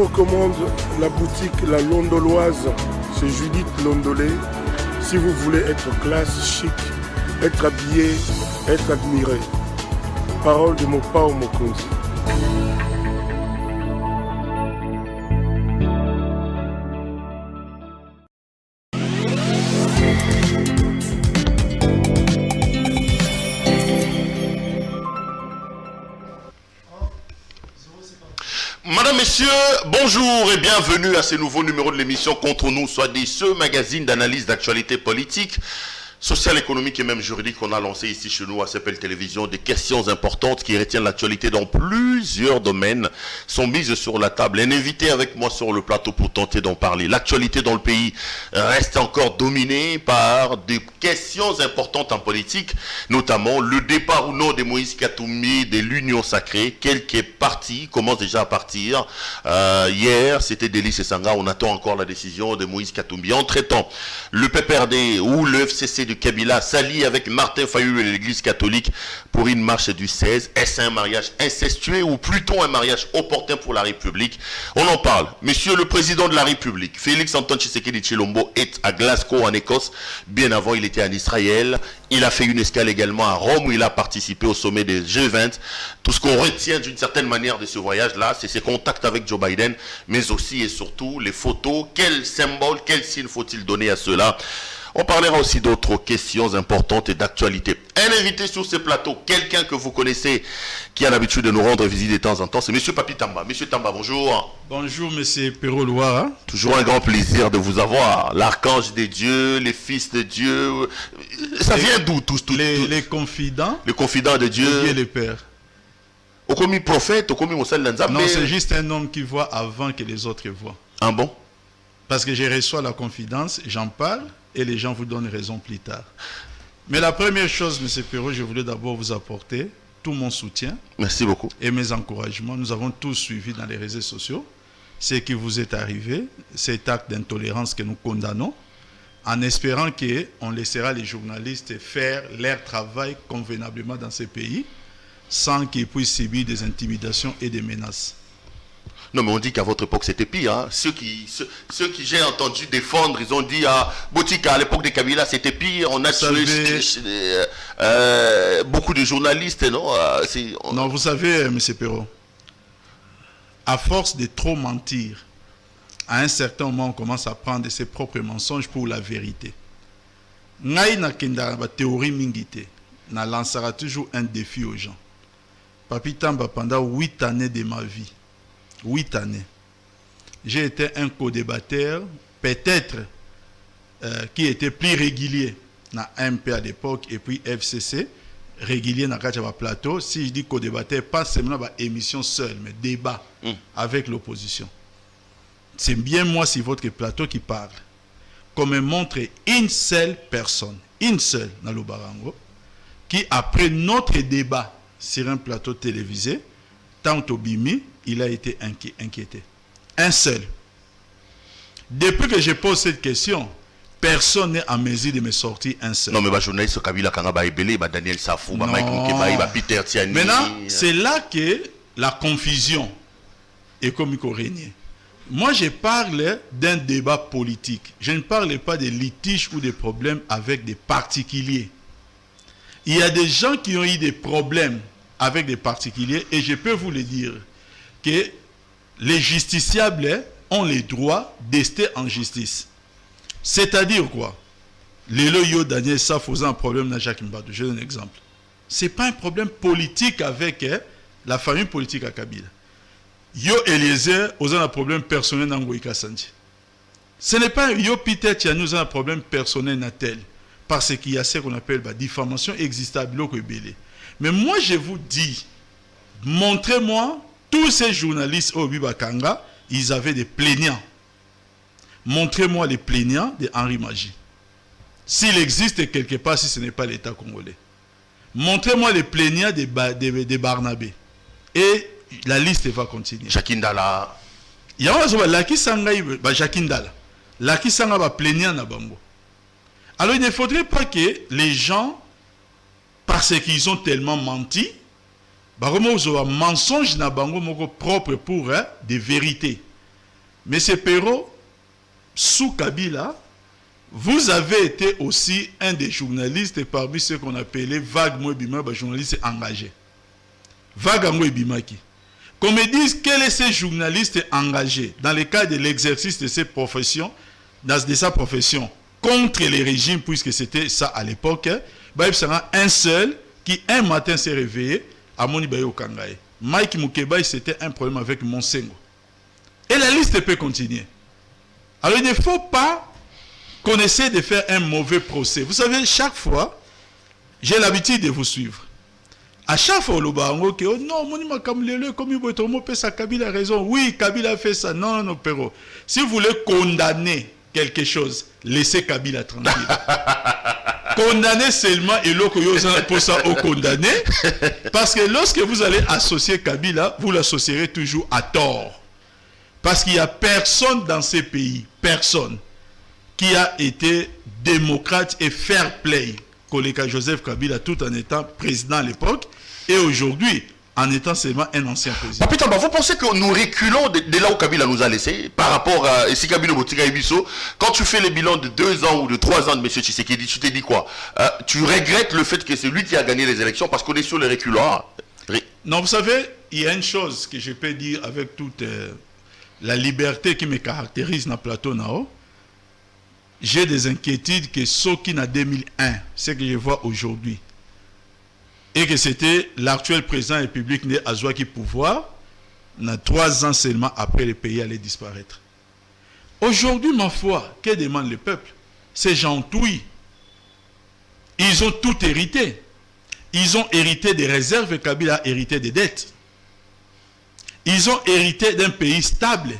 recommande la boutique La Londoloise. C'est Judith Londolé. Si vous voulez être classe, chic, être habillé, être admiré. Parole de Mopao Mokonzi. Madame, messieurs, bonjour et bienvenue à ce nouveau numéro de l'émission Contre nous, soit dit ce magazine d'analyse d'actualité politique, sociale, économique et même juridique qu'on a lancé ici chez nous à CPL Télévision. Des questions importantes qui retiennent l'actualité dans plusieurs domaines sont mises sur la table. Un invité avec moi sur le plateau pour tenter d'en parler. L'actualité dans le pays reste encore dominée par des questions importantes en politique, notamment le départ ou non de Moïse Katumbi de l'Union Sacrée. Quelques partis commencent déjà à partir. Hier, c'était Delis et Sanga. On attend encore la décision de Moïse Katumbi. Entre-temps, le PPRD ou le FCC de Kabila s'allie avec Martin Fayulu et l'Église catholique pour une marche du 16. Est-ce un mariage incestueux ou plutôt un mariage opportun pour la République? On en parle. Monsieur le Président de la République, Félix Antoine Tshisekedi Tshilombo, est à Glasgow en Écosse. Bien avant, il était en Israël. Il a fait une escale également à Rome où il a participé au sommet des G20. Tout ce qu'on retient d'une certaine manière de ce voyage-là, c'est ses contacts avec Joe Biden, mais aussi et surtout les photos. Quel symbole, quel signe faut-il donner à cela? On parlera aussi d'autres questions importantes et d'actualité. Un invité sur ce plateau, quelqu'un que vous connaissez, qui a l'habitude de nous rendre visite de temps en temps, c'est Monsieur Papi Tamba. Monsieur Tamba, bonjour. Bonjour, Monsieur Perrault Loire. Toujours un grand plaisir de vous avoir. L'archange des dieux, les fils de Dieu. Ça vient d'où tous les confidents. Les confidents de Dieu. Dieu le Père. Au commis prophète, au commis Moussal Lanzam. Non, c'est juste un homme qui voit avant que les autres voient. Ah bon? Parce que je reçois la confidence, j'en parle. Et les gens vous donnent raison plus tard. Mais la première chose, M. Perrault, je voulais d'abord vous apporter tout mon soutien. Merci beaucoup. Et mes encouragements. Nous avons tous suivi dans les réseaux sociaux ce qui vous est arrivé, cet acte d'intolérance que nous condamnons, en espérant qu'on laissera les journalistes faire leur travail convenablement dans ces pays, sans qu'ils puissent subir des intimidations et des menaces. Non, mais on dit qu'à votre époque, c'était pire. Hein. Ceux qui j'ai entendu défendre, ils ont dit à Botika, à l'époque de Kabila, c'était pire. On a tué beaucoup de journalistes, non? Non, vous savez, M. Perrault, à force de trop mentir, à un certain moment, on commence à prendre ses propres mensonges pour la vérité. Ngai na kenda ba théorie mingité, na lancera toujours un défi aux gens. Papi Tamba, pendant 8 années de ma vie, 8 années. J'ai été un co-débatteur, peut-être qui était plus régulier dans MP à l'époque et puis FCC, régulier dans le plateau. Si je dis co-débatteur, pas seulement une émission seule, mais débat avec l'opposition. C'est bien moi sur votre plateau qui parle. Qu'on me montre une seule personne, une seule dans le Barango, qui après notre débat sur un plateau télévisé, tant au Bimi, il a été inquiété. Un seul. Depuis que je pose cette question, personne n'est en mesure de me sortir un seul. Non, mais les journalistes Kabila Kanga Ebele, Daniel Safou, Mike Mukeba, Peter Tiani. Maintenant, c'est là que la confusion est comme régner. Moi, je parle d'un débat politique. Je ne parle pas de litiges ou de problèmes avec des particuliers. Il y a des gens qui ont eu des problèmes avec des particuliers et je peux vous le dire que les justiciables ont le droit d'ester en justice. C'est-à-dire quoi? Lélo Yo Daniel ça faisant un problème dans Jacques Mbadou. Je donne un exemple. Ce n'est pas un problème politique avec la famille politique à Kabila. Yo Eliezer ont un problème personnel dans Ngoïka Santi. Ce n'est pas Yo Peter qui a nous un problème personnel dans tel. Parce qu'il y a ce qu'on appelle diffamation existable. Mais moi je vous dis, montrez-moi tous ces journalistes au Bibakanga, ils avaient des plaignants. Montrez-moi les plaignants de Henri Magie. S'il existe quelque part, si ce n'est pas l'État congolais. Montrez-moi les plaignants de Barnabé. Et la liste va continuer. Jacindala. Il y a Laki Sangaï, Jacindala. Laki Sanga va plaignant na bango. Alors il ne faudrait pas que les gens, parce qu'ils ont tellement menti, un mensonge na bango moko propre pour des vérités. M. Perrault, sous Kabila, vous avez été aussi un des journalistes parmi ceux qu'on appelait Vague Mouebima, journalistes engagés. Vague Mouebimaki. Qu'on me dise quels sont ces journalistes engagés dans le cadre de l'exercice de ses professions, de sa profession, contre les régimes, puisque c'était ça à l'époque, il sera un seul qui un matin s'est réveillé à Monibaye au Kangaye. Mike Mukeba, c'était un problème avec Monsengo. Et la liste peut continuer. Alors il ne faut pas qu'on essaie de faire un mauvais procès. Vous savez, chaque fois, j'ai l'habitude de vous suivre. À chaque fois, le barango qui oh non, mon comme Kabila a raison. Oui, Kabila a fait ça. Non, non, Perrault. Si vous voulez condamner quelque chose, laissez Kabila tranquille. Condamner seulement et l'autre pour ça au condamné. Parce que lorsque vous allez associer Kabila, vous l'associerez toujours à tort. Parce qu'il n'y a personne dans ces pays, personne, qui a été démocrate et fair play. Koleka Joseph Kabila, tout en étant président à l'époque, et aujourd'hui, en étant seulement un ancien président. Papita, vous pensez que nous reculons de là où Kabila nous a laissé par rapport à si Kabila Botika Ibiso, quand tu fais les bilans de 2 ans ou de 3 ans de M. Tshisekedi, tu te dis quoi? Tu regrettes le fait que c'est lui qui a gagné les élections parce qu'on est sur les reculons. Non, vous savez, il y a une chose que je peux dire avec toute la liberté qui me caractérise dans le plateau Nao. J'ai des inquiétudes que ce qui en 2001, ce que je vois aujourd'hui, et que c'était l'actuel président de la République né à Zouaki pouvoir, 3 ans seulement après le pays allait disparaître. Aujourd'hui, ma foi, que demande le peuple? Ces gens touillent. Ils ont tout hérité. Ils ont hérité des réserves et Kabila a hérité des dettes. Ils ont hérité d'un pays stable.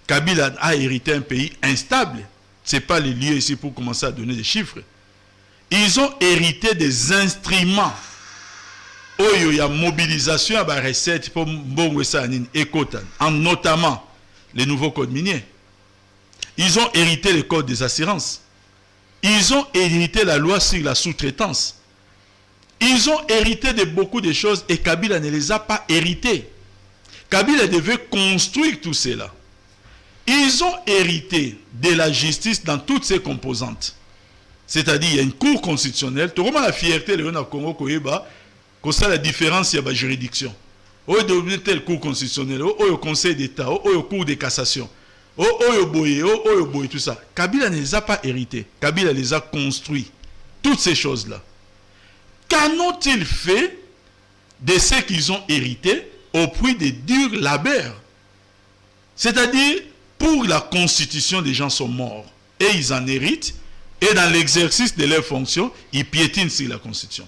Kabila a hérité d'un pays instable. Ce n'est pas le lieu ici pour commencer à donner des chiffres. Ils ont hérité des instruments. Il y a mobilisation à la recette pour en notamment les nouveaux codes miniers. Ils ont hérité le code des assurances. Ils ont hérité la loi sur la sous-traitance. Ils ont hérité de beaucoup de choses et Kabila ne les a pas hérités. Kabila devait construire tout cela. Ils ont hérité de la justice dans toutes ses composantes. C'est-à-dire, il y a une cour constitutionnelle. Tout le monde a la fierté de Congo Koyeba, comme ça la différence, il y a la juridiction. Il y a tel cour constitutionnelle, il y a le conseil d'État, il y a le cour de cassation, il y a le boye, tout ça. Kabila ne les a pas hérités. Kabila les a construits. Toutes ces choses-là. Qu'en-ont-ils fait de ce qu'ils ont hérité au prix de durs labeurs? C'est-à-dire, pour la constitution, des gens sont morts. Et ils en héritent. Et dans l'exercice de leurs fonctions, ils piétinent sur la constitution.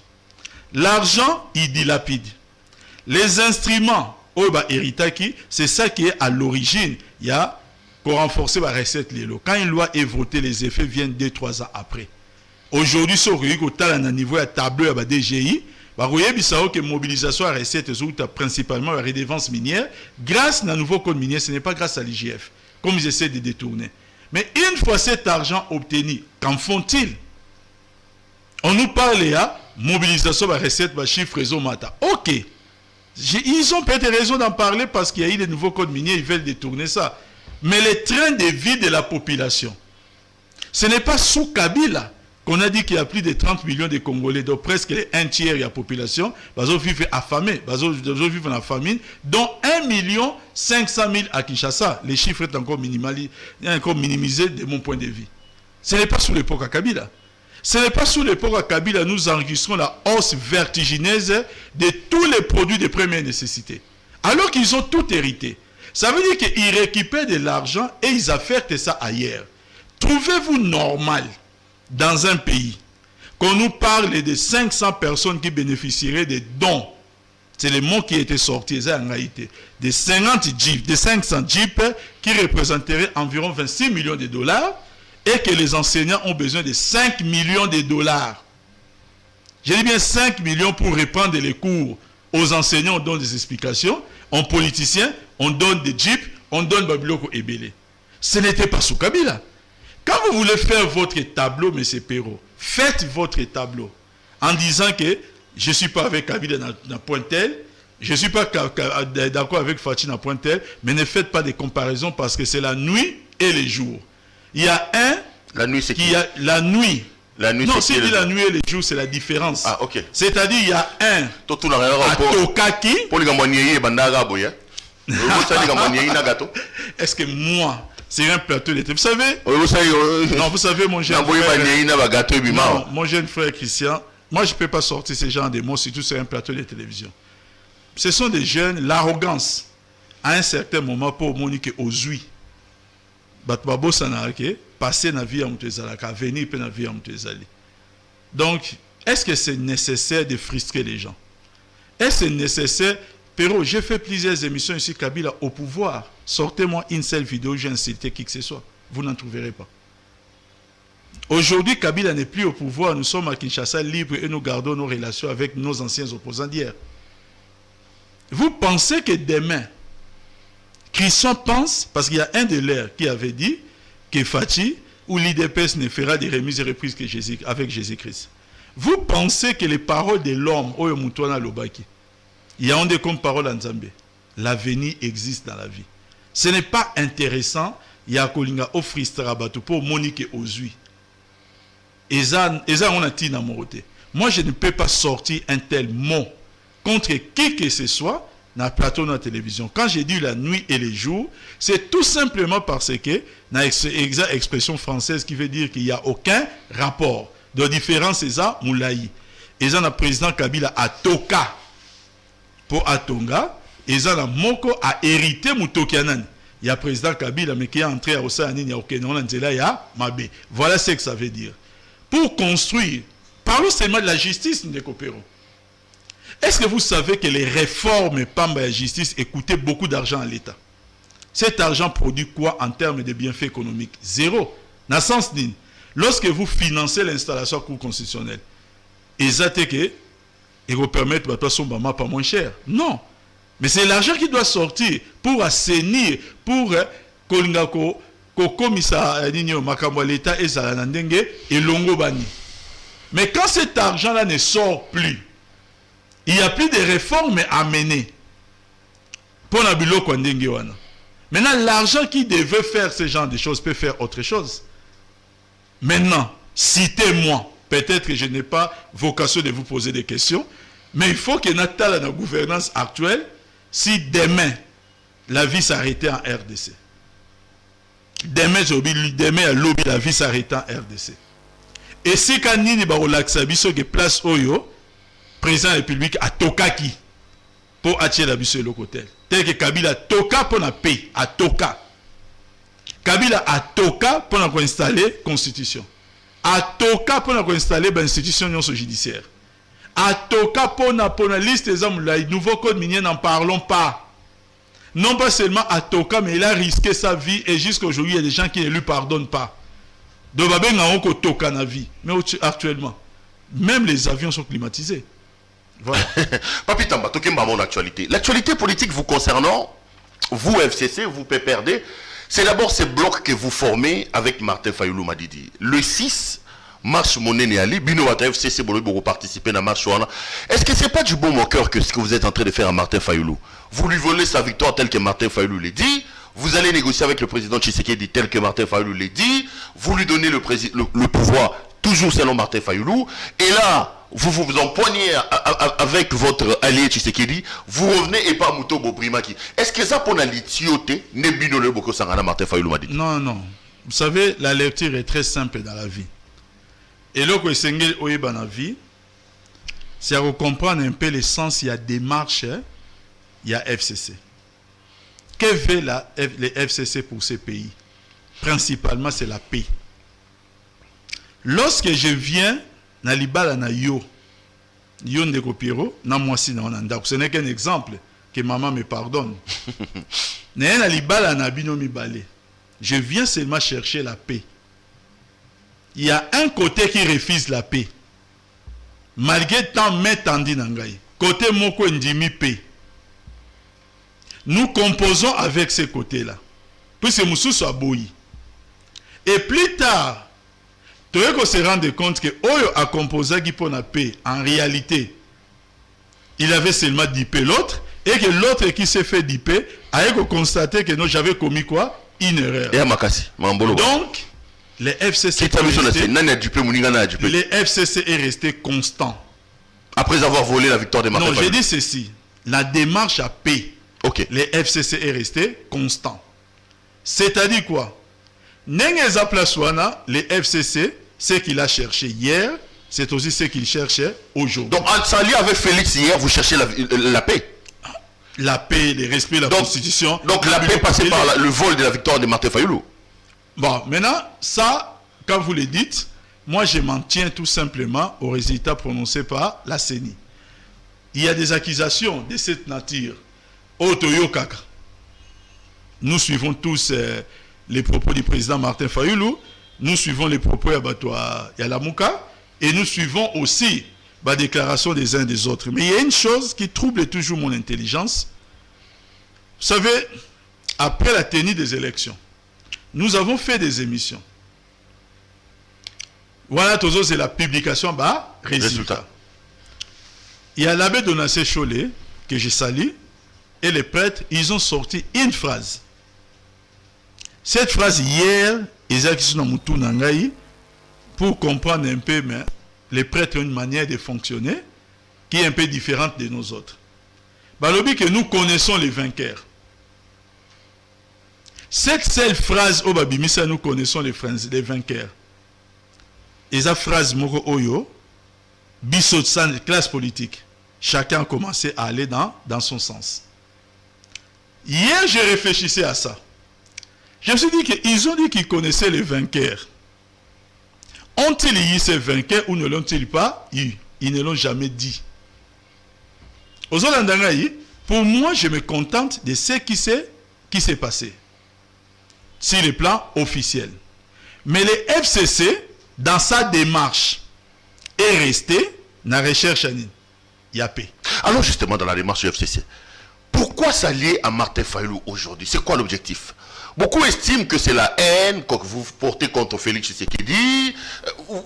L'argent, ils dilapident. Les instruments, c'est ça qui est à l'origine. Il y a pour renforcer la recette. Quand une loi est votée, les effets viennent 2-3 ans après. Aujourd'hui, si on a un niveau à tableau à la DGI, vous voyez que la mobilisation à recette principalement la redevance minière, grâce à un nouveau code minier, ce n'est pas grâce à l'IGF, comme ils essaient de détourner. Mais une fois cet argent obtenu, qu'en font-ils? On nous parle à mobilisation à recette, chiffre réseau mata. Ok. Ils ont peut-être raison d'en parler parce qu'il y a eu des nouveaux codes miniers, ils veulent détourner ça. Mais le train de vie de la population, ce n'est pas sous Kabila qu'on a dit qu'il y a plus de 30 millions de Congolais, donc presque un tiers de la population, ils vivent affamés, ils vivent en famine, dont 1 500 000 à Kinshasa. Les chiffres sont encore minimisés de mon point de vue. Ce n'est pas sous l'époque à Kabila. Ce n'est pas sous l'époque à Kabila nous enregistrons la hausse vertigineuse de tous les produits de première nécessité. Alors qu'ils ont tout hérité. Ça veut dire qu'ils récupèrent de l'argent et ils affectent ça ailleurs. Trouvez-vous normal dans un pays qu'on nous parle de 500 personnes qui bénéficieraient des dons? C'est le mot qui a été sorti en réalité. De 50 jeeps, de 500 jeeps qui représenteraient environ 26 millions de dollars et que les enseignants ont besoin de 5 millions de dollars. Je dis bien 5 millions pour reprendre les cours. Aux enseignants, on donne des explications. Aux politiciens, on donne des jeeps, on donne Babiloko et Bélé. Ce n'était pas sous Kabila. Quand vous voulez faire votre tableau, M. Perrault, faites votre tableau en disant que je ne suis pas avec Kabila dans point tel, Je ne suis pas d'accord avec Fatih à point tel, mais ne faites pas des comparaisons parce que c'est la nuit et les jours. Il y a un La nuit, c'est qui? La nuit. La nuit, non, c'est si qui dit la nuit et les jours, c'est la différence. Ah, ok. C'est-à-dire, il y a un à Tokaki. Est-ce que moi, c'est un plateau de télé? Vous savez? Non, vous savez, mon jeune frère. Non, mon jeune frère Christian, moi, je ne peux pas sortir ces genres de mots, surtout sur un plateau de télévision. Ce sont des jeunes, l'arrogance, à un certain moment, pour monique aux huit. Batbabo Sanarake, passer dans la vie à Moutezalaka, venir dans la vie à Moutezali. Donc, est-ce que c'est nécessaire de frustrer les gens? Est-ce que c'est nécessaire? Pero, j'ai fait plusieurs émissions ici, Kabila, au pouvoir. Sortez-moi une seule vidéo, j'ai insulté qui que ce soit. Vous n'en trouverez pas. Aujourd'hui, Kabila n'est plus au pouvoir. Nous sommes à Kinshasa libres et nous gardons nos relations avec nos anciens opposants d'hier. Vous pensez que demain, Christian pense, parce qu'il y a un de leurs qui avait dit que Fatih ou l'IDPS ne fera des remises et reprises que avec Jésus-Christ. Vous pensez que les paroles de l'homme, Oyo Moutouana Lobaki, il y a un des comme parole en Zambie. L'avenir existe dans la vie. Ce n'est pas intéressant. Il y a Kolinga offristera batu pour Monique Ozui. Et ça, on a dit dans mon côté. Moi, je ne peux pas sortir un tel mot contre qui que ce soit dans le plateau de la télévision. Quand j'ai dit la nuit et les jours, c'est tout simplement parce que, dans l'expression française qui veut dire qu'il n'y a aucun rapport de différence, c'est ça, Moulaï. Et ça, le président Kabila a Toka pour Atonga, et ça, le Moko a hérité Moutokianan. Il y a le président Kabila, mais qui est entré à Ossani, il y a aucun nom, il y a Mabé. Voilà ce que ça veut dire. Pour construire, parlons seulement de la justice, nous coopérons. Est-ce que vous savez que les réformes Pamba et la justice coûtaient beaucoup d'argent à l'État? Cet argent produit quoi en termes de bienfaits économiques? Zéro. Dans le sens ni. Lorsque vous financez l'installation cour constitutionnelle, et ça que et vous permettre de son bama pas moins cher. Non. Mais c'est l'argent qui doit sortir pour assainir, pour Kolingako, Kokomisa Nino Makambo l'État et Zalanandenge et Longobani. Mais quand cet argent-là ne sort plus, il n'y a plus de réformes à mener. Pour Nabilo Kwandenge Wana. Maintenant, l'argent qui devait faire ce genre de choses peut faire autre chose. Maintenant, citez-moi. Peut-être que je n'ai pas vocation de vous poser des questions, mais il faut que Natal, dans la gouvernance actuelle, si demain, la vie s'arrêtait en RDC. Demain, à lobby, la vie s'arrêtait en RDC. Et si quand Nini Barolaksabiso qui place Oyo, président de la République à Tokaki, pour attirer la bise de l'hôtel. Tel que Kabila Toka pour la paix, à Toka. Kabila a Toka pour installer la constitution. A Toka pour installer l'institution judiciaire. A Toka pour la liste des hommes, le nouveau code minier, n'en parlons pas. Non pas seulement à Toka, mais il a risqué sa vie et jusqu'à aujourd'hui, il y a des gens qui ne lui pardonnent pas. De Babé n'a encore Toka na vie. Mais actuellement, même les avions sont climatisés. Voilà. Papi Tamba, Tokemba, mon actualité. L'actualité politique vous concernant, vous FCC, vous PPRD, c'est d'abord ces blocs que vous formez avec Martin Fayoulou Madidi. Le 6, Marche Monene Ali, Bino Wata FCC, vous participez à la marche. Est-ce que ce n'est pas du bon cœur que ce que vous êtes en train de faire à Martin Fayoulou? Vous lui volez sa victoire telle que Martin Fayoulou l'a dit. Vous allez négocier avec le président Tshisekedi tel que Martin Fayoulou l'a dit. Vous lui donnez le pouvoir toujours selon Martin Fayoulou. Et là, vous vous empoignez avec votre allié Tshisekedi, vous revenez et pas Mouto Boprimaki. Est-ce que ça pour la litioté ne binole beaucoup sangana Martin Fayoulou m'a dit? Non, non. Vous savez, la lecture est très simple dans la vie. Et là, que Sengel Oyeba dans la vie, c'est à comprendre un peu le sens, il y a démarche, il y a FCC. Que fait les FCC pour ces pays? Principalement, c'est la paix. Lorsque je viens, na libala na yo ndeko Piro na mwasi na onanda, ce n'est qu'un exemple, que maman me pardonne. Na libala na bino mibale, je viens seulement chercher la paix. Il y a un côté qui refuse la paix, malgré tant main tendue na ngai. Côté moko ndimi paix. Nous composons avec ce côté-là, puisque Moussou soit bouilli. Et plus tard, tu veux se rendre compte que Oyo a composé qui pour la paix, en réalité, il avait seulement dit l'autre, et que l'autre qui s'est fait dipper a constaté que non, j'avais commis quoi? Une erreur. Donc, les FCC est resté constant. Après avoir volé la victoire de Martin Fayulu. Non, j'ai dit ceci. La démarche à paix. Okay. Les FCC est resté constant. C'est-à-dire quoi? N'engeza Plaswana, les FCC, ce qu'il a cherché hier, c'est aussi ce qu'il cherchait aujourd'hui. Donc, en s'alliant avec Félix hier, vous cherchez la paix? La paix, le respect de la Constitution. Donc, la paix passée par le vol de la victoire de Martin Fayulu. Bon, maintenant, ça, quand vous le dites, moi, je m'en tiens tout simplement aux résultats prononcés par la CENI. Il y a des accusations de cette nature. Otoyo Kaka. Nous suivons tous les propos du président Martin Fayulu. Nous suivons les propos de Yalamouka. Et nous suivons aussi la déclaration des uns des autres. Mais il y a une chose qui trouble toujours mon intelligence. Vous savez, après la tenue des élections, nous avons fait des émissions. Voilà, toujours c'est la publication, résultat. Il y a l'abbé Donassé Cholé, que je salue, et les prêtres, ils ont sorti une phrase. Cette phrase, hier, ils ont pour comprendre un peu, mais les prêtres ont une manière de fonctionner qui est un peu différente de nos autres. Balobi que nous connaissons les vainqueurs. Cette seule phrase, au Babimissa, nous connaissons les vainqueurs. Et cette phrase, Moko Oyo, Bissotsan, classe politique. Chacun a commencé à aller dans son sens. Hier, je réfléchissais à ça. Je me suis dit qu'ils ont dit qu'ils connaissaient les vainqueurs. Ont-ils eu ces vainqueurs ou ne l'ont-ils pas eu? Ils ne l'ont jamais dit. Pour moi, je me contente de ce qui s'est passé. Sur le plan officiel. Mais les FCC, dans sa démarche, est resté dans la recherche Yapé. Alors justement, dans la démarche du FCC, pourquoi s'allier à Martin Fayulu aujourd'hui? C'est quoi l'objectif? Beaucoup estiment que c'est la haine que vous portez contre Félix Tshisekedi.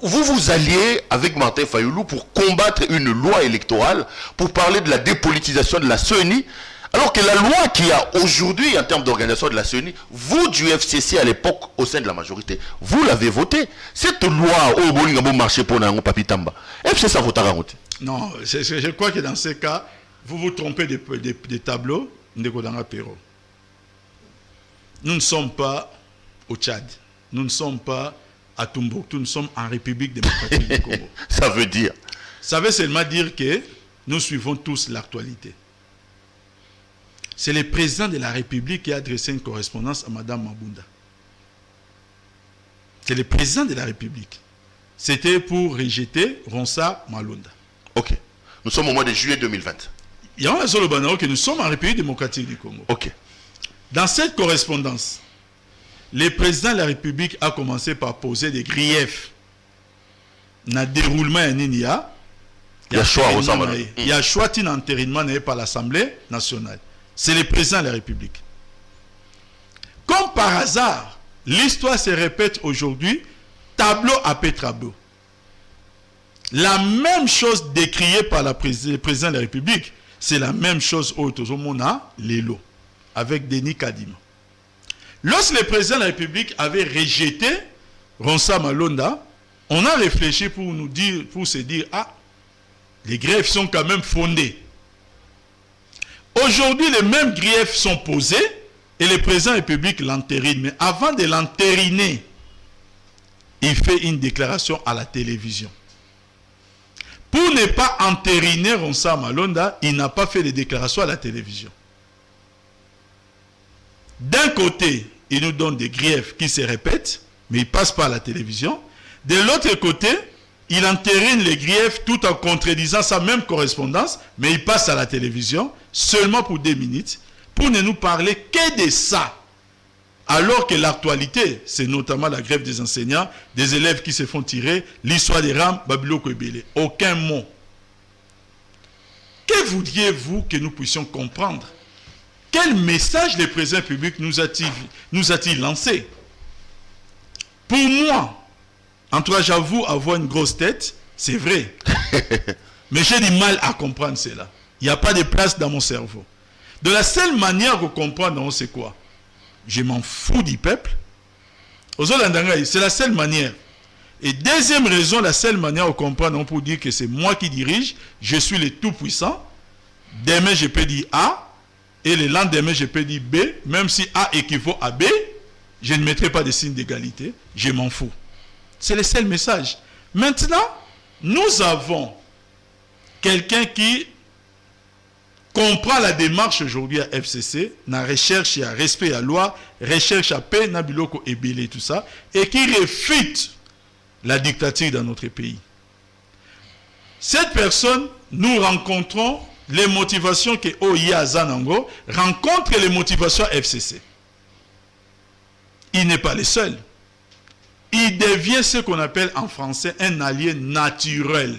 Vous vous alliez avec Martin Fayulu pour combattre une loi électorale, pour parler de la dépolitisation de la CENI, alors que la loi qu'il y a aujourd'hui en termes d'organisation de la CENI, vous du FCC à l'époque, au sein de la majorité, vous l'avez votée. Cette loi, au Bolingambo marché pour Nango Papitamba, FCC a voté. Non, je crois que dans ce cas, vous vous trompez des tableaux de Kodanga Perro. Nous ne sommes pas au Tchad. Nous ne sommes pas à Tombouctou. Nous sommes en République démocratique du Congo. Ça veut dire? Ça veut seulement dire que nous suivons tous l'actualité. C'est le président de la République qui a adressé une correspondance à Mme Mabunda. C'est le président de la République. C'était pour rejeter Ronsa Malonda. Ok. Nous sommes au mois de juillet 2020. Il y a un seul banao que nous sommes en République démocratique du Congo. Ok. Dans cette correspondance, le président de la République a commencé par poser des griefs dans le déroulement de l'INIA. Il y a choix d'entérinement par l'Assemblée nationale. C'est le président de la République. Comme par hasard, l'histoire se répète aujourd'hui, tableau après tableau. La même chose décriée par le président de la République, c'est la même chose au Tozomona, Lelo, avec Denis Kadima. Lorsque le président de la République avait rejeté Ronsa Malonda, on a réfléchi pour se dire, les griefs sont quand même fondés. Aujourd'hui, les mêmes griefs sont posés et le président de la République l'entérine. Mais avant de l'entériner, il fait une déclaration à la télévision. Pour ne pas entériner Ronsa Malonda, il n'a pas fait de déclaration à la télévision. D'un côté, il nous donne des griefs qui se répètent, mais il ne passe pas à la télévision. De l'autre côté, il entérine les griefs tout en contredisant sa même correspondance, mais il passe à la télévision seulement pour 2 minutes, pour ne nous parler que de ça. Alors que l'actualité, c'est notamment la grève des enseignants, des élèves qui se font tirer, l'histoire des rames, Babilo Koebele. Aucun mot. Que voudriez-vous que nous puissions comprendre? Quel message le président public nous a-t-il lancé? Pour moi, en tout cas, j'avoue avoir une grosse tête, c'est vrai. Mais j'ai du mal à comprendre cela. Il n'y a pas de place dans mon cerveau. De la seule manière de comprendre, c'est quoi? Je m'en fous du peuple. C'est la seule manière. Et deuxième raison, la seule manière de comprendre, pour dire que c'est moi qui dirige, je suis le tout-puissant. Demain, je peux dire A, et le lendemain, je peux dire B. Même si A équivaut à B, je ne mettrai pas de signe d'égalité. Je m'en fous. C'est le seul message. Maintenant, nous avons quelqu'un qui comprend la démarche aujourd'hui à FCC, na recherche à respect à loi, recherche à paix, na biloko ebele, tout ça, et qui réfute la dictature dans notre pays. Cette personne, nous rencontrons les motivations que OIA Zanango rencontre les motivations à FCC. Il n'est pas le seul. Il devient ce qu'on appelle en français un allié naturel.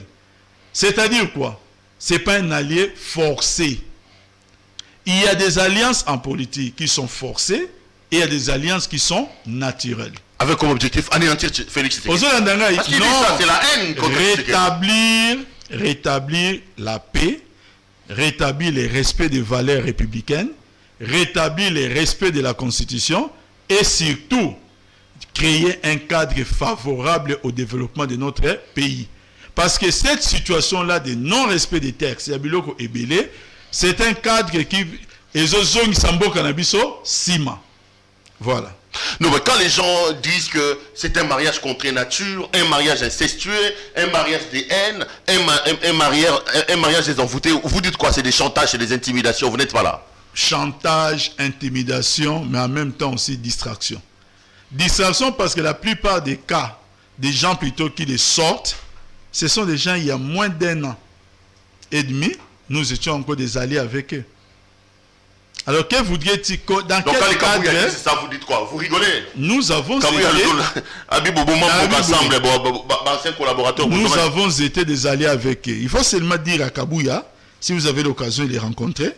C'est-à-dire quoi? Ce n'est pas un allié forcé. Il y a des alliances en politique qui sont forcées et il y a des alliances qui sont naturelles. Avec comme objectif anéantir Félix Tshisekedi. Parce qu'il dit ça, c'est la haine contre rétablir la paix, rétablir le respect des valeurs républicaines, rétablir le respect de la Constitution et surtout créer un cadre favorable au développement de notre pays. Parce que cette situation-là de non-respect des textes, c'est un cadre qui Sima. Voilà. Non, mais quand les gens disent que c'est un mariage contre nature, un mariage incestueux, un mariage des haines, un mariage des envoûtés, vous dites quoi? C'est des chantages, c'est des intimidations, vous n'êtes pas là. Chantage, intimidation, mais en même temps aussi distraction. Distraction parce que la plupart des cas, des gens plutôt qui les sortent, ce sont des gens il y a moins d'un an et demi, nous étions encore des alliés avec eux. Alors, que vous dites dans quel cadre? C'est ça, vous dites quoi? Vous rigolez? Nous avons été des alliés avec eux. Il faut seulement dire à Kabouya, si vous avez l'occasion de les rencontrer,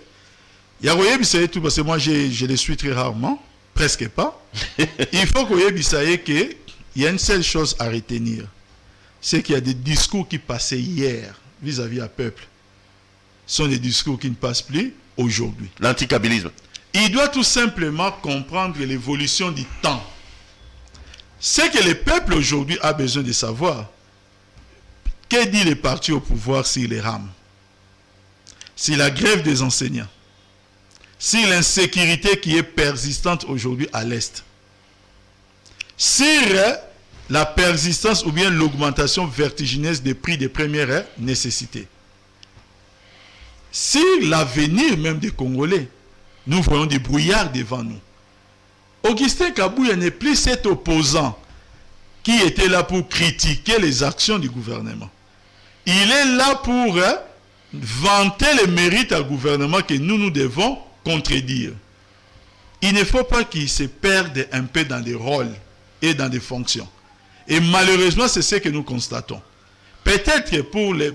Yaroye tout parce que moi je les suis très rarement, presque pas. Il faut qu'il y a une seule chose à retenir, c'est qu'il y a des discours qui passaient hier vis-à-vis du peuple. Ce sont des discours qui ne passent plus aujourd'hui. L'anticabilisme. Il doit tout simplement comprendre l'évolution du temps. Ce que le peuple aujourd'hui a besoin de savoir, que dit les partis au pouvoir sur les rames, sur la grève des enseignants, sur l'insécurité qui est persistante aujourd'hui à l'Est, sur la persistance ou bien l'augmentation vertigineuse des prix des premières nécessités. Si l'avenir même des Congolais, nous voyons des brouillards devant nous. Augustin Kabouya n'est plus cet opposant qui était là pour critiquer les actions du gouvernement. Il est là pour vanter les mérites au gouvernement que nous devons contredire. Il ne faut pas qu'il se perde un peu dans des rôles et dans des fonctions. Et malheureusement, c'est ce que nous constatons. Peut-être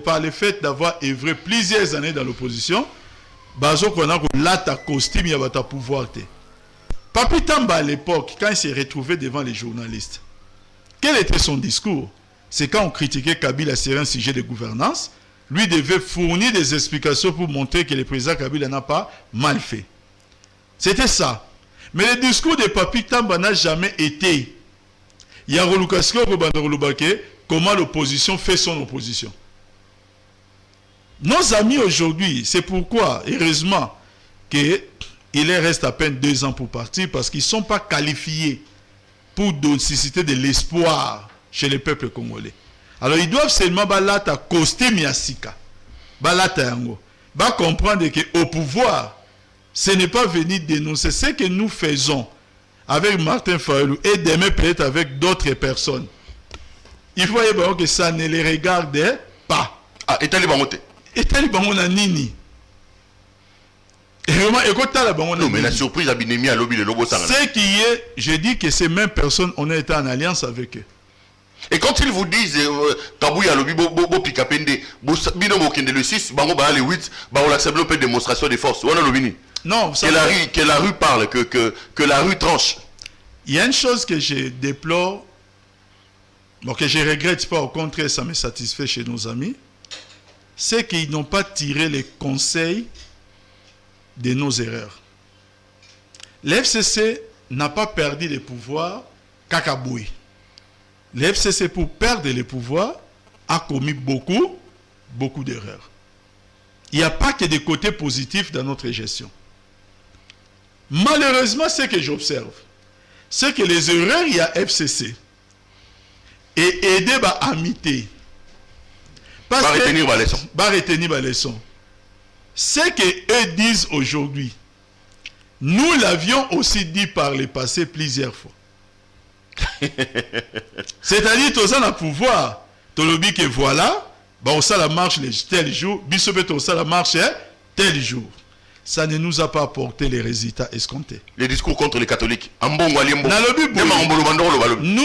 par le fait d'avoir œuvré plusieurs années dans l'opposition, Bazo Konako lata costume ya bata pouvoir te. Papi Tamba à l'époque, quand il s'est retrouvé devant les journalistes, quel était son discours? C'est quand on critiquait Kabila sur un sujet de gouvernance, lui devait fournir des explications pour montrer que le président Kabila n'a pas mal fait. C'était ça. Mais le discours de Papi Tamba n'a jamais été comment l'opposition fait son opposition. Nos amis aujourd'hui, c'est pourquoi, heureusement, qu'il reste à peine 2 ans pour partir, parce qu'ils ne sont pas qualifiés pour susciter de l'espoir chez le peuple congolais. Alors ils doivent seulement balata costume yasika. Balata yango. Ba comprendre qu'au pouvoir, ce n'est pas venir dénoncer ce que nous faisons avec Martin Fayulu et demain peut-être avec d'autres personnes. Il faut que ça ne les regarde pas. Ah, et Talibangote. Et Talibangote nini. Non, mais la surprise à Binemi à lobby de Lobo Sangana. Ce qui est, je dis que ces mêmes personnes, on a été en alliance avec eux. Et quand ils vous disent Kabouya lobby bo pikapende, bino mokende le 6, bango ba le 8, ba on accepte une démonstration de force. On a lobby. Non, que la rue parle, que la rue tranche. Il y a une chose que je déplore, bon, que je ne regrette pas, au contraire, ça me satisfait chez nos amis, c'est qu'ils n'ont pas tiré les conseils de nos erreurs. L'FCC n'a pas perdu les pouvoirs Kakaboué. L'FCC, pour perdre les pouvoirs, a commis beaucoup d'erreurs. Il n'y a pas que des côtés positifs dans notre gestion. Malheureusement, ce que j'observe, c'est que les erreurs, il y a FCC. Et aider à amiter. Parce que retenir la leçon. Ce qu'eux disent aujourd'hui, nous l'avions aussi dit par le passé plusieurs fois. C'est-à-dire, tous ça le pouvoir. Tu le dis que voilà, on ça la marche tel jour, on ça la marche tel jour. Ça ne nous a pas apporté les résultats escomptés. Les discours contre les catholiques. Nous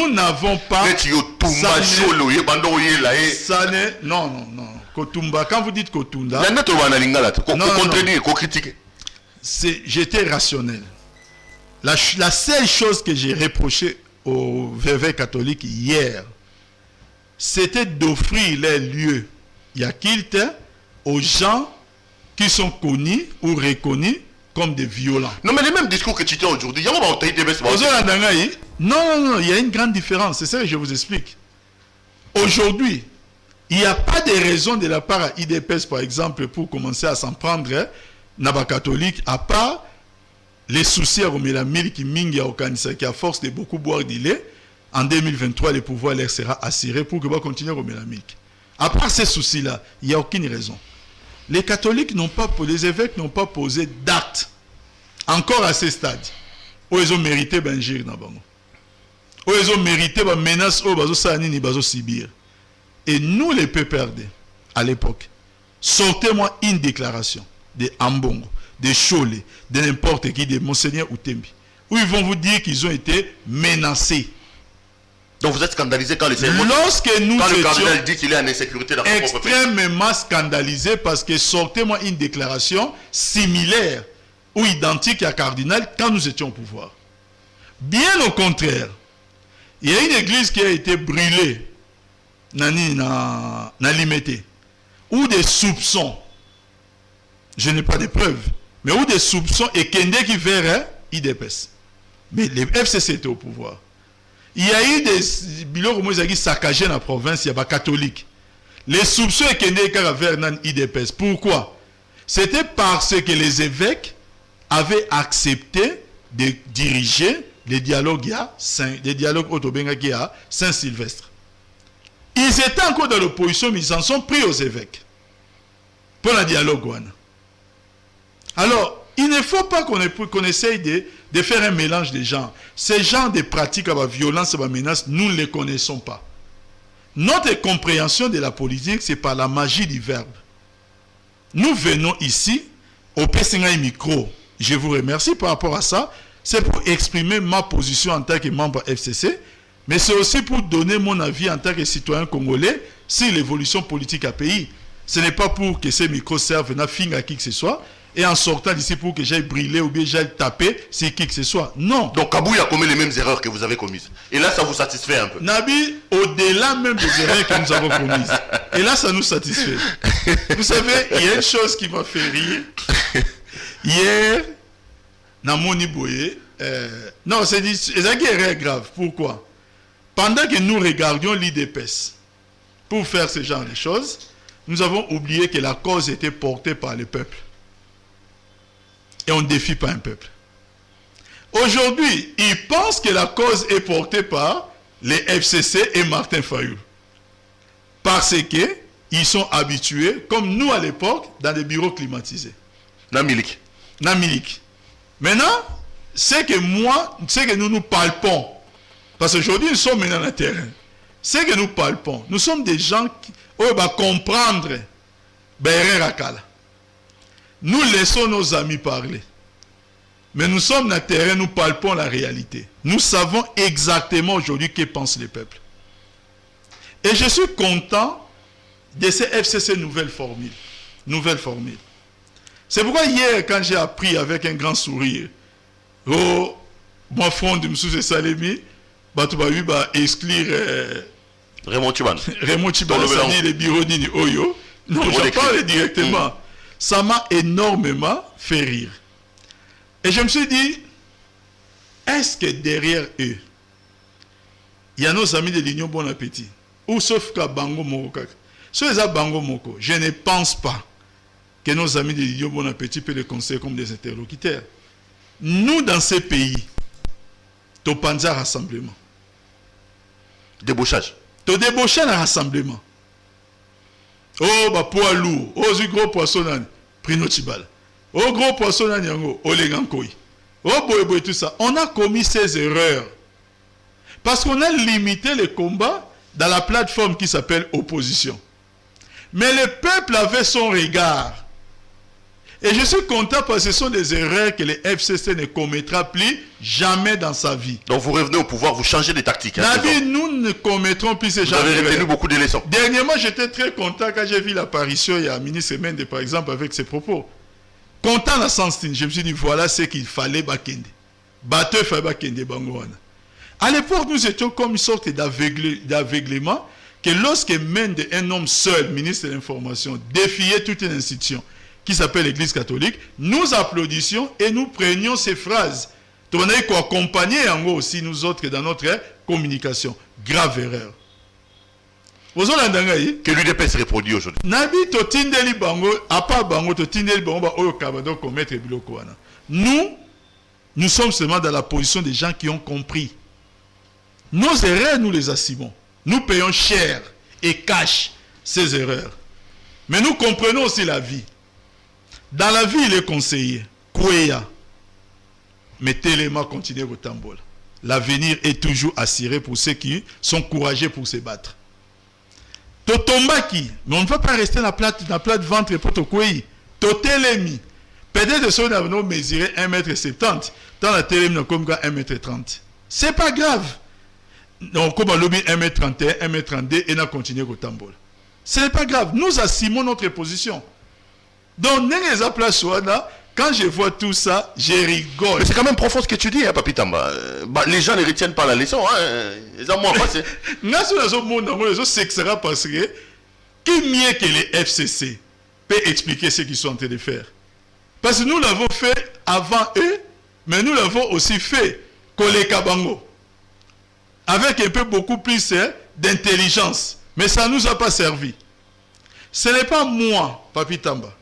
n'avons pas. Non. Kotumba, quand vous dites Kotunda, j'étais rationnel. La seule chose que j'ai reproché aux VV catholiques hier, c'était d'offrir les lieux, il y a culte, aux gens qui sont connus ou reconnus comme des violents. Non, mais les mêmes discours que tu tiens aujourd'hui, non, il y a une grande différence, c'est ça que je vous explique. Aujourd'hui, il n'y a pas de raison de la part d'IDPS, par exemple, pour commencer à s'en prendre Naba catholique, à part les soucis à Romélamil qui mingi à Okanisa, qui à force de beaucoup boire du lait, en 2023, le pouvoir leur sera assuré pour que va continuer à Romélamil. À part ces soucis-là, il n'y a aucune raison. Les catholiques n'ont pas, les évêques n'ont pas posé date, encore à ce stade, où ils ont mérité Benjir Nabango. Où ils ont mérité la menace, où ils ont Sibir. Et nous, les PPRD, à l'époque, sortez-moi une déclaration de Ambongo, de Cholé, de n'importe qui, de Monseigneur Outembi, où ils vont vous dire qu'ils ont été menacés. Donc vous êtes scandalisé quand le cardinal dit qu'il est en insécurité dans son propre pays. Extrêmement scandalisé parce que sortez-moi une déclaration similaire ou identique à cardinal quand nous étions au pouvoir. Bien au contraire, il y a une église qui a été brûlée dans Limité, ou des soupçons, je n'ai pas de preuves, mais où des soupçons et Kende qui verrait IDPS. Mais les FCC étaient au pouvoir. Il y a eu des bilans qui saccagés dans la province, il y a des catholiques. Les soupçons et Kende qui verraient IDPS. Pourquoi? C'était parce que les évêques avaient accepté de diriger les dialogues à Saint-Sylvestre. Ils étaient encore dans l'opposition, mais ils en sont pris aux évêques pour le dialogue. Alors, il ne faut pas qu'on essaye de faire un mélange des gens. Ces genres de pratiques à la violence et à la menace, nous ne les connaissons pas. Notre compréhension de la politique, c'est par la magie du verbe. Nous venons ici, au PCNI Micro. Je vous remercie par rapport à ça. C'est pour exprimer ma position en tant que membre FCC. Mais c'est aussi pour donner mon avis en tant que citoyen congolais sur l'évolution politique à pays. Ce n'est pas pour que ces micros servent à fin à qui que ce soit et en sortant d'ici pour que j'aille brûler ou bien j'aille taper sur qui que ce soit. Non. Donc Kabouy a commis les mêmes erreurs que vous avez commises. Et là, ça vous satisfait un peu? Nabi, au-delà même des erreurs que nous avons commises. Et là, ça nous satisfait. Vous savez, il y a une chose qui m'a fait rire. Hier, dans mon Iboye, non, c'est une erreur grave. Pourquoi? Pendant que nous regardions l'IDPS pour faire ce genre de choses, nous avons oublié que la cause était portée par le peuple. Et on ne défie pas un peuple. Aujourd'hui, ils pensent que la cause est portée par les FCC et Martin Fayulu. Parce qu'ils sont habitués, comme nous à l'époque, dans des bureaux climatisés. Namilik. Maintenant, c'est que nous palpons. Parce qu'aujourd'hui, nous sommes maintenant dans le terrain. C'est que nous palpons. Nous sommes des gens qui vont comprendre. Nous laissons nos amis parler. Mais nous sommes dans le terrain, nous palpons la réalité. Nous savons exactement aujourd'hui que pensent les peuples. Et je suis content de ces FCC nouvelle formule. C'est pourquoi hier, quand j'ai appris avec un grand sourire, moi, front de M. Salemi, exclure Raymond Chiban, les bureaux d'Ini Oyo. Non, j'en parle directement. Ça m'a énormément fait rire. Et je me suis dit, est-ce que derrière eux, il y a nos amis de l'Union Bon Appétit, ou sauf qu'à Bango Moko, sur les Bango Moko, je ne pense pas que nos amis de l'Union Bon Appétit peuvent les considérer comme des interlocuteurs. Nous, dans ces pays, tu penses à rassemblement. Débauchage. Tu débauches un rassemblement. Oh, bah, poids lourd. Oh, du gros poisson, Prino Chibal. Oh, gros poisson, Olegankoi. Oh, boy, tout ça. On a commis ces erreurs. Parce qu'on a limité les combats dans la plateforme qui s'appelle opposition. Mais le peuple avait son regard. Et je suis content parce que ce sont des erreurs que le FCC ne commettra plus jamais dans sa vie. Donc vous revenez au pouvoir, vous changez les tactiques. Nabi, nous ne commettrons plus ces genres d'erreurs. Vous avez retenu beaucoup de leçons. Dernièrement, j'étais très content quand j'ai vu l'apparition, il y a un ministre Mende, par exemple, avec ses propos. Content dans le sens, je me suis dit, voilà ce qu'il fallait Bakende. Bateau, il fallait Bakende Bangoana. À l'époque, nous étions comme une sorte d'aveuglement que lorsque Mende, un homme seul, ministre de l'Information, défiait toute une institution qui s'appelle l'Église catholique, nous applaudissions et nous prenions ces phrases. On a eu accompagner aussi nous autres dans notre communication. Grave erreur. Que l'UDP se reproduit aujourd'hui. Nabi totindeli bango, à part bango totindeli bango ba oyo kabado commettre biloko wana. Nous sommes seulement dans la position des gens qui ont compris. Nos erreurs, nous les assumons. Nous payons cher et cash ces erreurs. Mais nous comprenons aussi la vie. Dans la vie, il est conseillé. Kouéa. Mais Téléma continue au tambour. L'avenir est toujours assuré pour ceux qui sont courageux pour se battre. Totombaki. Mais on ne va pas rester dans la plate ventre pour Tokouéi. Totelemi. Peut-être que nous avons mesuré 1m70. Dans la Téléma, comme 1m30. C'est pas grave. Donc, comme on l'a 1m31, 1m32, et on a continué au tambour. Ce n'est pas grave. Nous assumons notre position. Donc, quand je vois tout ça, je rigole. Mais c'est quand même profond ce que tu dis, hein, Papi Tamba. Les gens ne retiennent pas la leçon. Hein. Les amours passés. Parce que qui mieux que les FCC peut expliquer ce qu'ils sont en train de faire. Parce que nous l'avons fait avant eux, mais nous l'avons aussi fait Kole Kabango. Avec un peu beaucoup plus d'intelligence. Mais ça ne nous a pas servi. Ce n'est pas moi, Papi Tamba.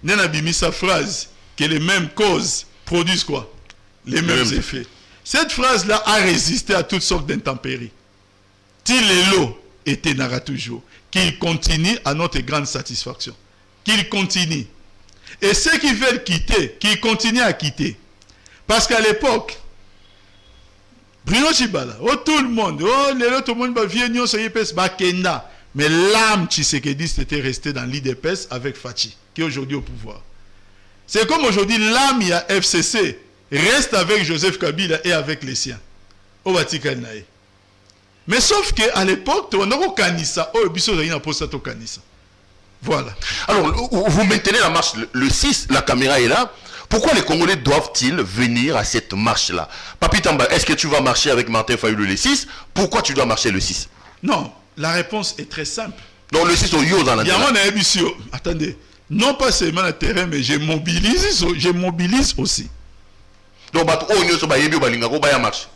Nena bimi sa phrase que les mêmes causes produisent quoi? Les mêmes effets. Cette phrase-là a résisté à toutes sortes d'intempéries. Tilelo était nara toujours. Qu'il continue à notre grande satisfaction. Qu'il continue. Et ceux qui veulent quitter, qu'ils continuent à quitter. Parce qu'à l'époque, Bruno Chibala, oh tout le monde, oh tout le monde va venir sur l'IPS, Bakenda. Mais l'âme Tshisekedi était resté dans l'IDPS avec Fachi, qui est aujourd'hui au pouvoir. C'est comme aujourd'hui, l'âme il y a FCC reste avec Joseph Kabila et avec les siens. Au Vatican. Mais sauf qu'à l'époque, on a au Kanissa, au Bisso Zaina Postato Kanissa. Voilà. Alors, vous maintenez la marche le 6, la caméra est là. Pourquoi les Congolais doivent-ils venir à cette marche-là? Papi Tamba, est-ce que tu vas marcher avec Martin Fayulu le 6? Pourquoi tu dois marcher le 6? Non. La réponse est très simle. Donc le 6 au yo dans la terre. Attendez. Non pas seulement le terrain, mais je mobilise aussi. Donc on yo so ba yebi balinga ko ba ya marche.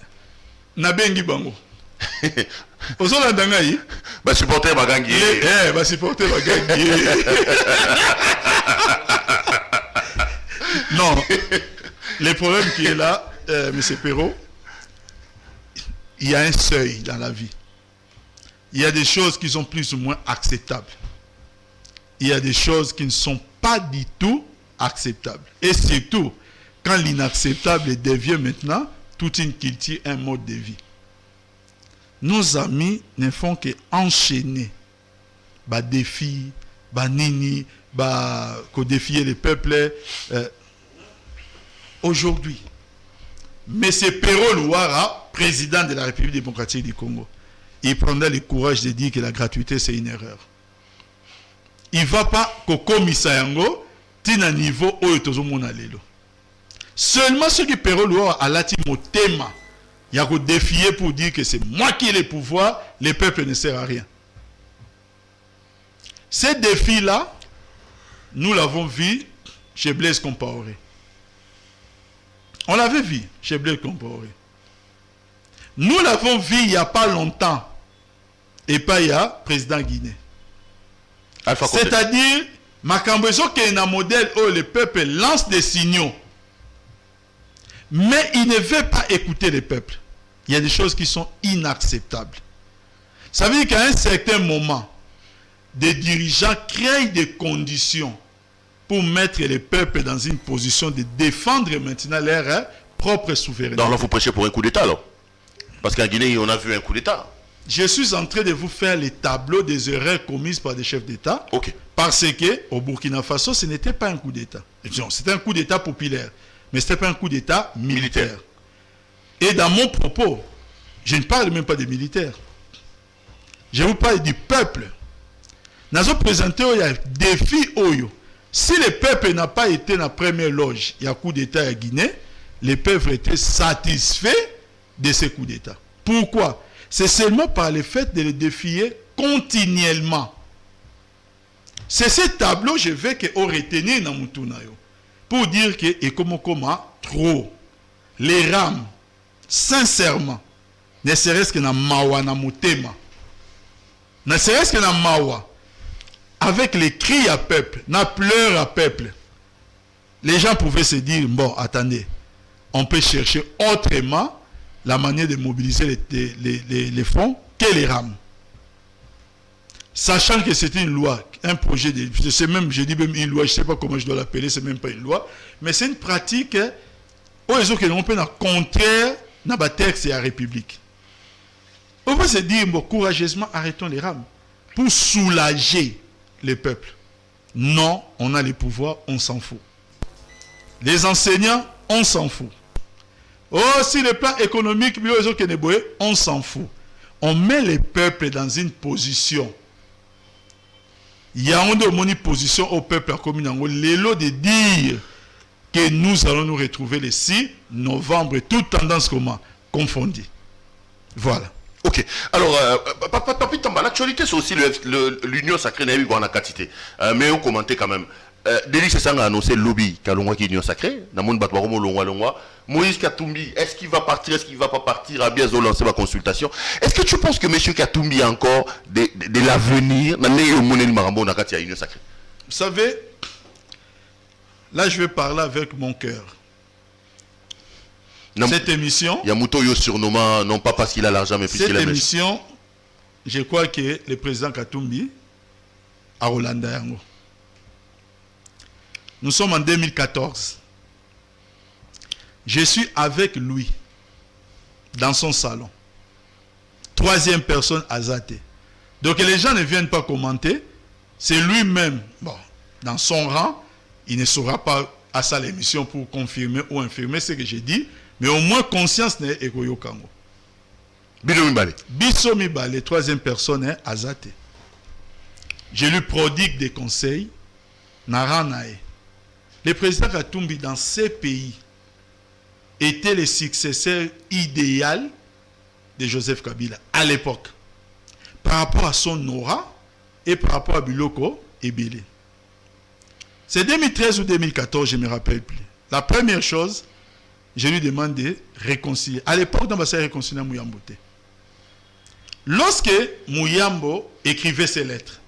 Na bengi bango. Ozola dangai. Ba supporter bagangi. Ba supporter bagangi. Non. Le problème qui est là, M. Perrault, il y a un seuil dans la vie. Il y a des choses qui sont plus ou moins acceptables. Il y a des choses qui ne sont pas du tout acceptables. Et surtout, quand l'inacceptable devient maintenant toute une culture, un mode de vie. Nos amis ne font qu'enchaîner. Défi, nini, défier les peuples. Aujourd'hui, M. Perrault Louara, président de la République démocratique du Congo, il prendrait le courage de dire que la gratuité, c'est une erreur. Il ne va pas qu'au commissaire, tina niveau où est lelo. Seulement ceux qui Perrault Louara a lati motema, il y a qu'au défier pour dire que c'est moi qui ai le pouvoir, le peuple ne sert à rien. Ces défis-là, nous l'avons vu chez Blaise Compaoré. On l'avait vu chez Blaise Compaoré. Nous l'avons vu il n'y a pas longtemps. Et pas il y a président Guinée. C'est-à-dire, Makambezo qui est un modèle où le peuple lance des signaux. Mais il ne veut pas écouter le peuple. Il y a des choses qui sont inacceptables. Ça veut dire qu'à un certain moment, des dirigeants créent des conditions pour mettre le peuple dans une position de défendre maintenant leur propre souveraineté. Donc là, vous prêchez pour un coup d'État, alors? Parce qu'en Guinée, on a vu un coup d'État. Je suis en train de vous faire les tableaux des erreurs commises par des chefs d'État. Ok. Parce que au Burkina Faso, ce n'était pas un coup d'État. C'était un coup d'État populaire. Mais ce n'était pas un coup d'État militaire. Et dans mon propos, je ne parle même pas des militaires. Je vous parle du peuple. Nous avons présenté un défi Oyo. Si le peuple n'a pas été dans la première loge, il y a un coup d'État à Guinée, les peuples étaient satisfaits de ces coups d'État. Pourquoi? C'est seulement par le fait de les défier continuellement. C'est ce tableau que je veux que on retenir dans mon tournayo. Pour dire que, et comment trop, les rames, sincèrement, ne serait-ce que dans Mawa, dans Motema, ne serait-ce que dans Mawa, avec les cris à peuple, dans pleurs à peuple, les gens pouvaient se dire, bon, attendez, on peut chercher autrement la manière de mobiliser les fonds que les rames. Sachant que c'était une loi, un projet de... C'est même, je dis même une loi, je ne sais pas comment je dois l'appeler, c'est même pas une loi, mais c'est une pratique où ils ont que l'on peut contraire dans le texte et la République. On peut se dire, bon, courageusement, arrêtons les rames pour soulager les peuples. Non, on a les pouvoirs, on s'en fout. Les enseignants, on s'en fout. Oh, si le plan économique, on s'en fout. On met les peuples dans une position. Il y a une position au peuple à commune. L'élo de dire que nous allons nous retrouver le 6 novembre, toutes tendances confondues. Voilà. Ok. Alors, Papi Tamba, l'actualité, c'est aussi l'union sacrée n'a eu en quantité. Mais on commentait quand même. Délix Sanga a annoncé le lobby Kalongwa qui est union sacrée. Dans mon batouaromo Longwa. Moïse Katumbi, est-ce qu'il va partir, est-ce qu'il ne va pas partir? A bien lancé ma consultation. Est-ce que tu penses que M. Katumbi a encore de l'avenir dans le union sacrée? Vous savez, là je vais parler avec mon cœur. Cette émission... Yamuto yo surnommant, non pas parce qu'il a l'argent, mais puisqu'il a... Cette émission, je crois que le président Katumbi a Rolanda Yango. Nous sommes en 2014. Je suis avec lui dans son salon. Troisième personne, Azate. Donc les gens ne viennent pas commenter. C'est lui-même, bon, dans son rang, il ne saura pas à ça l'émission pour confirmer ou infirmer ce que j'ai dit, mais au moins conscience n'est Ekoyo Kango. Biso Mibale, troisième personne, est Azate. Je lui prodigue des conseils. Naranae. Le président Katumbi dans ces pays était le successeur idéal de Joseph Kabila à l'époque. Par rapport à son aura et par rapport à Biloko et Bélé. C'est 2013 ou 2014, je ne me rappelle plus. La première chose, je lui demande de réconcilier. À l'époque, dans l'ambassade réconcilier Mouyambo. Lorsque Mouyambo écrivait ses lettres,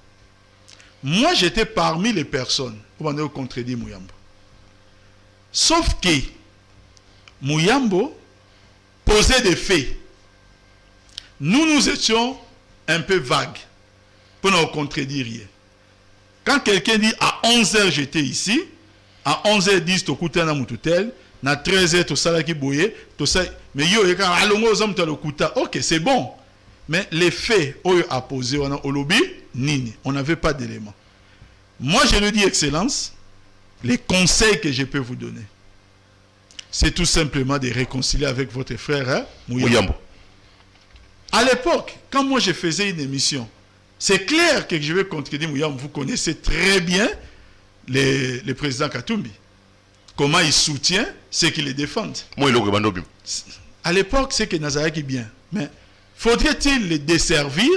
moi j'étais parmi les personnes où on a contredit Mouyambo. Sauf que Mouyambo posait des faits. Nous étions un peu vagues pour ne contredire rien. Quand quelqu'un dit à 11h j'étais ici, à 11h10 tu écoutes un moutoutel, à 13h tu sais qui bouillait, tu sais, mais yo, ok, c'est bon. Mais les faits, on a posé au lobby, nini, on n'avait pas d'éléments. Moi, je lui dis, Excellence, les conseils que je peux vous donner, c'est tout simplement de réconcilier avec votre frère Mouyambo. À l'époque, quand moi je faisais une émission, c'est clair que je vais contredire Mouyambo. Vous connaissez très bien le président Katumbi. Comment il soutient ceux qui les défendent. À l'époque, c'est que Nazaré qui bien. Mais faudrait-il les desservir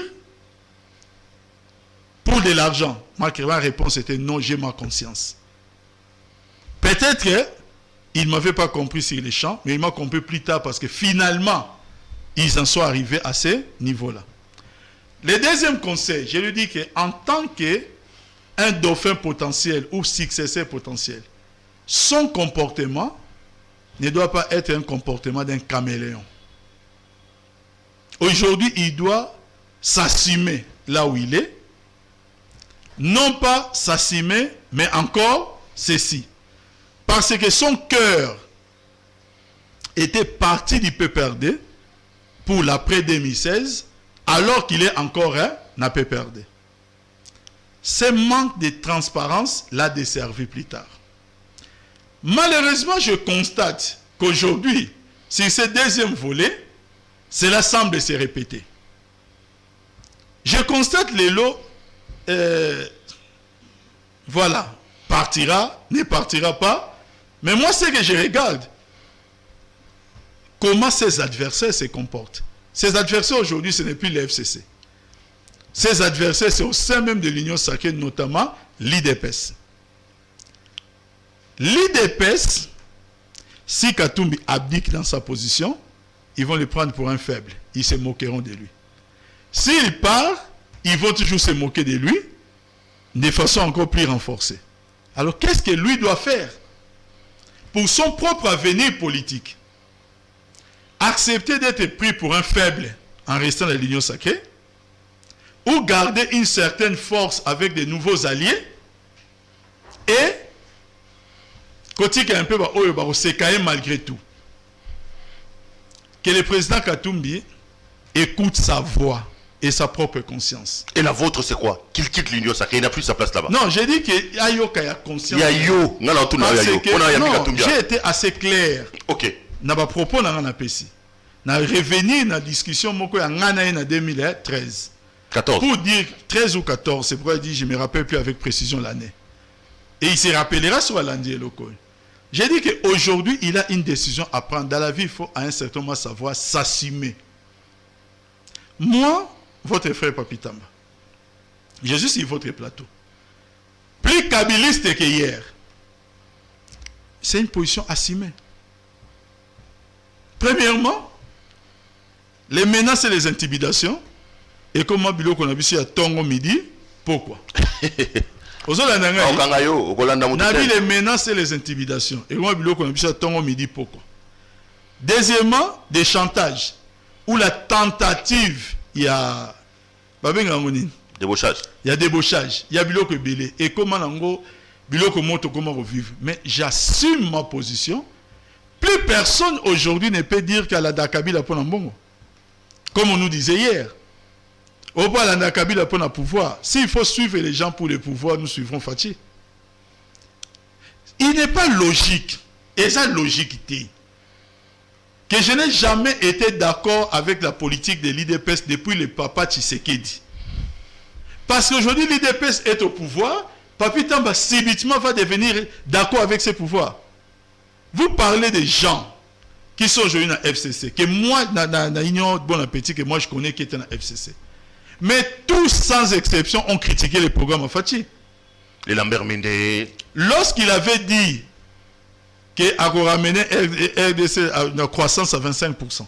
pour de l'argent? Ma réponse était non, j'ai ma conscience. Peut-être que il ne m'avait pas compris sur les champs, mais il m'a compris plus tard parce que finalement, ils en sont arrivés à ce niveau-là. Le deuxième conseil, je lui dis qu'en tant qu'un dauphin potentiel ou successeur potentiel, son comportement ne doit pas être un comportement d'un caméléon. Aujourd'hui, il doit s'assumer là où il est. Non pas s'assumer, mais encore ceci. Parce que son cœur était parti du PPRD pour l'après 2016, alors qu'il est encore un APPRD. Ce manque de transparence l'a desservi plus tard. Malheureusement, je constate qu'aujourd'hui, sur ce deuxième volet, cela semble se répéter. Je constate les lots, voilà, partira, ne partira pas. Mais moi, ce que je regarde, comment ces adversaires se comportent. Ces adversaires aujourd'hui, ce n'est plus le FCC. Ces adversaires, c'est au sein même de l'Union sacrée, notamment l'IDPS. L'IDPS, si Katumbi abdique dans sa position, ils vont le prendre pour un faible. Ils se moqueront de lui. S'il part, ils vont toujours se moquer de lui de façon encore plus renforcée. Alors, qu'est-ce que lui doit faire pour son propre avenir politique? Accepter d'être pris pour un faible en restant dans l'Union sacrée, ou garder une certaine force avec de nouveaux alliés, et Kotika un peu malgré tout. Que le président Katumbi écoute sa voix et sa propre conscience. Et la vôtre, c'est quoi? Qu'il quitte l'Union sacrée, il n'a plus sa place là-bas. Non, j'ai dit qu'il y a Yoka conscience. Il y a yo. Non, j'ai été assez clair. Ok. Na ba propos na ngana pesi. Na revenir na discussion moko ya ngana en 2013. 14. Pour dire 13 ou 14, c'est pourquoi il dit je me rappelle plus avec précision l'année. Et il se rappellera sur l'année locale. J'ai dit qu'aujourd'hui, il a une décision à prendre. Dans la vie, il faut à un certain moment savoir s'assumer. Moi, votre frère Papi Tamba, je suis sur votre plateau. Plus kabiliste que hier. C'est une position assumée. Premièrement, les menaces et les intimidations. Et comme moi, qu'on a vu ici à Tongo midi, pourquoi? Les menaces et les intimidations. Et moi, qu'on a vu ici à Tongo midi, pourquoi? Deuxièmement, des chantages. Ou la tentative, il y a débauchage. Il y a débauchage. Il y a biloko belé. Et comment nango, biloko moto, comment revivre. Mais j'assume ma position. Plus personne aujourd'hui ne peut dire qu'à la Dakabila pour Nambongo. Comme on nous disait hier. Au point la Dakabila pour le pouvoir. S'il faut suivre les gens pour le pouvoir, nous suivrons Fatih. Il n'est pas logique. Et ça, logique, que je n'ai jamais été d'accord avec la politique de l'IDPS depuis le papa Tshisekedi. Parce qu'aujourd'hui, l'IDPS est au pouvoir, Papi Tamba subitement va devenir d'accord avec ses pouvoirs. Vous parlez des gens qui sont aujourd'hui dans la FCC, que moi, dans l'Union Bon Appétit, que moi je connais qui étaient dans la FCC. Mais tous, sans exception, ont critiqué les programmes à Fatih. Les Lambert Mende. Lorsqu'il avait dit qu'il a ramené RDC à une croissance à 25%.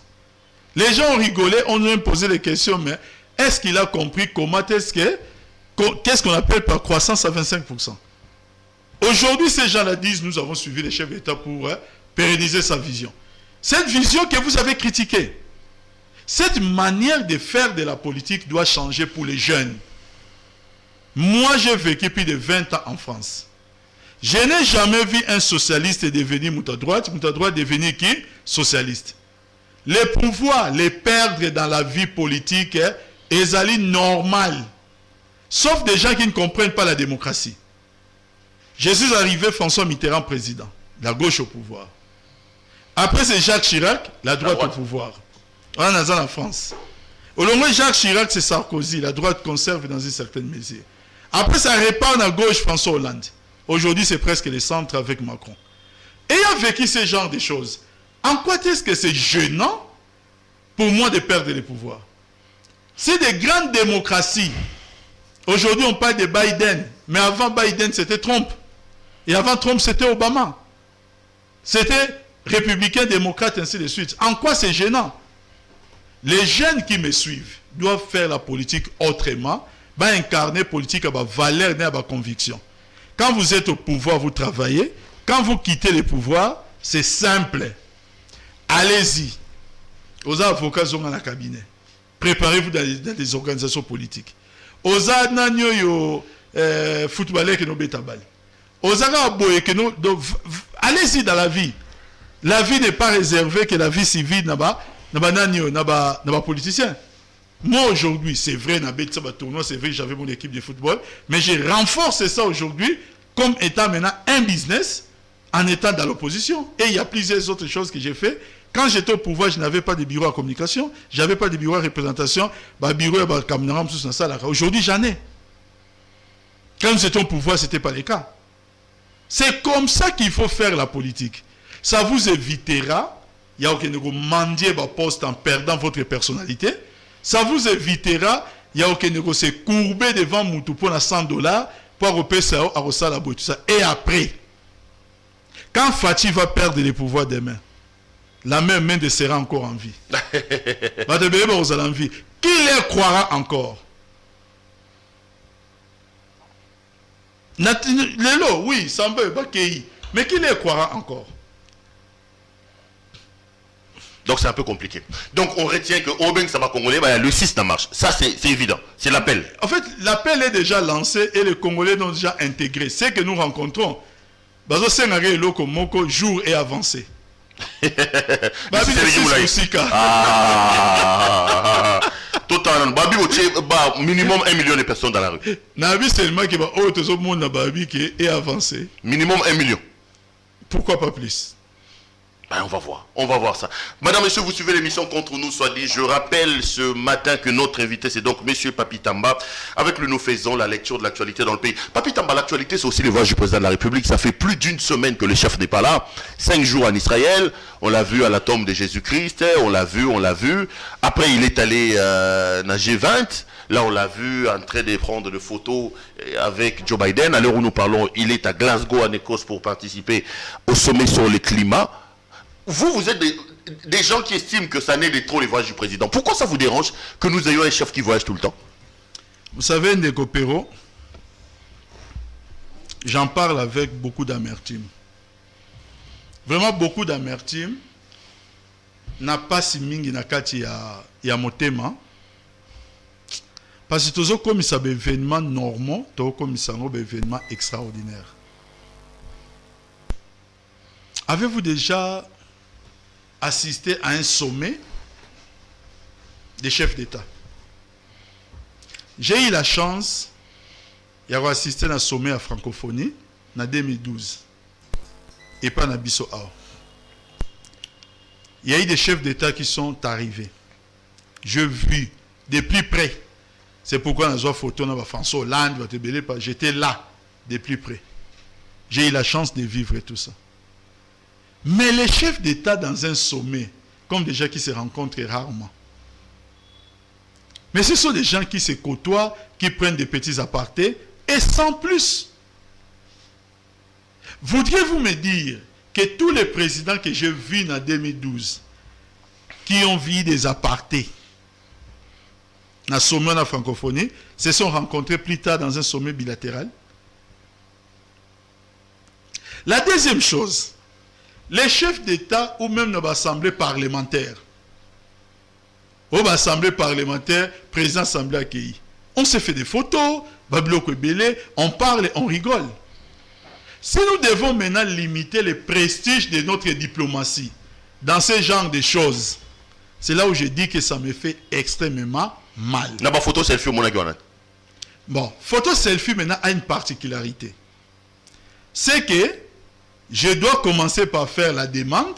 Les gens ont rigolé, on nous a posé des questions, mais est-ce qu'il a compris comment qu'est-ce qu'on appelle par croissance à 25%? Aujourd'hui, ces gens-là disent, nous avons suivi les chefs d'État pour pérenniser sa vision. Cette vision que vous avez critiquée, cette manière de faire de la politique doit changer pour les jeunes. Moi, j'ai vécu plus de 20 ans en France. Je n'ai jamais vu un socialiste devenir Mouta droite devenir qui? Socialiste. Les pouvoirs, les perdre dans la vie politique, est normal. Sauf des gens qui ne comprennent pas la démocratie. Je suis arrivé François Mitterrand président, la gauche au pouvoir. Après c'est Jacques Chirac, la droite au pouvoir. On est en France. Au long de Jacques Chirac, c'est Sarkozy, la droite conserve dans une certaine mesure. Après ça repart à gauche François Hollande. Aujourd'hui, c'est presque le centre avec Macron. Ayant vécu ce genre de choses, en quoi est-ce que c'est gênant pour moi de perdre les pouvoirs? C'est des grandes démocraties. Aujourd'hui, on parle de Biden. Mais avant Biden, c'était Trump. Et avant Trump, c'était Obama. C'était républicain, démocrate, ainsi de suite. En quoi c'est gênant? Les jeunes qui me suivent doivent faire la politique autrement, incarner politique à valeur et à conviction. Quand vous êtes au pouvoir, vous travaillez. Quand vous quittez le pouvoir, c'est simple. Allez-y. Aux avocats dans le cabinet. Préparez-vous dans des organisations politiques. Aux footballeurs qui nous bétabal. Aux aboyés qui nous. Allez-y dans la vie. La vie n'est pas réservée que la vie civile n'a pas politicien. Moi aujourd'hui, c'est vrai, tournoi, c'est vrai que j'avais mon équipe de football, mais j'ai renforcé ça aujourd'hui comme étant maintenant un business en étant dans l'opposition. Et il y a plusieurs autres choses que j'ai fait. Quand j'étais au pouvoir, je n'avais pas de bureau à communication, je n'avais pas de bureau à représentation, bureau à caméra, tout ça. Aujourd'hui, j'en ai. Quand j'étais au pouvoir, ce n'était pas le cas. C'est comme ça qu'il faut faire la politique. Ça vous évitera, il y a aucun mendier poste en perdant votre personnalité. Ça vous évitera, il y a aucun se courber devant Moutou pour $100 pour repérer ça à Rossala tout ça. Et après, quand Fatih va perdre les pouvoirs demain, la même main de sera encore en vie. Qui les croira encore? Lelo, oui, Samba, mais qui les croira encore? Donc c'est un peu compliqué. Donc on retient que Obeng Saba Congolais, le 6 ça marche. Ça c'est évident. C'est l'appel. En fait, l'appel est déjà lancé et les Congolais l'ont déjà intégré. C'est que nous rencontrons. Bazo Sengare Loko Moko jour et avancé. Minimum 1 million de personnes dans la rue. Nabi seulement qui va tout monde na babi qui est avancé. Minimum 1 million. Pourquoi pas plus? On va voir ça. Madame, monsieur, vous suivez l'émission Contre nous, soit dit. Je rappelle ce matin que notre invité, c'est donc monsieur Papi Tamba. Avec lui, nous faisons la lecture de l'actualité dans le pays. Papi Tamba, l'actualité, c'est aussi les voyages du président de la République. Ça fait plus d'une semaine que le chef n'est pas là. 5 jours en Israël. On l'a vu à la tombe de Jésus-Christ. On l'a vu. Après, il est allé à G20. Là, on l'a vu en train de prendre des photos avec Joe Biden. À l'heure où nous parlons, il est à Glasgow, en Écosse, pour participer au sommet sur le climat. Vous êtes des gens qui estiment que ça n'est de trop les voyages du président. Pourquoi ça vous dérange que nous ayons un chef qui voyage tout le temps? Vous savez, Ndeko Pero, j'en parle avec beaucoup d'amertume. Vraiment beaucoup d'amertume. N'a pas si mingi na kati ya motema. Parce que toujours comme ça des événements normaux, toujours comme ça des événements extraordinaires. Avez-vous déjà assisté à un sommet des chefs d'État? J'ai eu la chance d'avoir assisté à un sommet à francophonie en 2012 et pas à Bisso. Il y a eu des chefs d'État qui sont arrivés. Je vis de plus près. C'est pourquoi dans une photo dans François Hollande, j'étais là de plus près. J'ai eu la chance de vivre tout ça. Mais les chefs d'État dans un sommet, comme des gens qui se rencontrent rarement. Mais ce sont des gens qui se côtoient, qui prennent des petits apartés, et sans plus. Voudriez-vous me dire que tous les présidents que j'ai vus en 2012, qui ont vu des apartés, dans le sommet de la francophonie, se sont rencontrés plus tard dans un sommet bilatéral? La deuxième chose, les chefs d'État ou même dans l'Assemblée parlementaire, au l'Assemblée parlementaire, président Assemblée accueilli, on se fait des photos, on parle, on rigole. Si nous devons maintenant limiter le prestige de notre diplomatie dans ce genre de choses, c'est là où je dis que ça me fait extrêmement mal. La photo selfie au Bon, photo selfie maintenant a une particularité. C'est que je dois commencer par faire la demande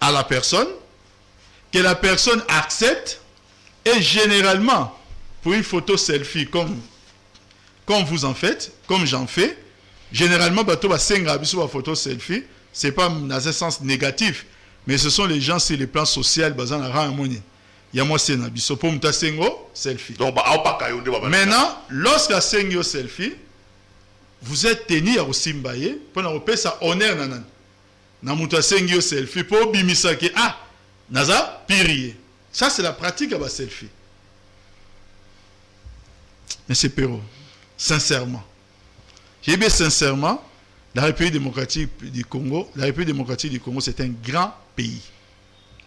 à la personne, que la personne accepte, et généralement, pour une photo selfie comme vous en faites, comme j'en fais, généralement, la photo selfie, ce n'est pas dans un sens négatif, mais ce sont les gens sur les plans social, il y a moi c'est un abisso pour me selfie. Maintenant, lorsqu'il y a selfie, vous êtes tenu à Osimbaye pour nous faire ça honneur nanan. na muta sengio selfie pour bimisa ke ah naza pirier. Ça c'est la pratique à selfie. Mais c'est Perrault, sincèrement. J'ai bien sincèrement, la République démocratique du Congo, c'est un grand pays.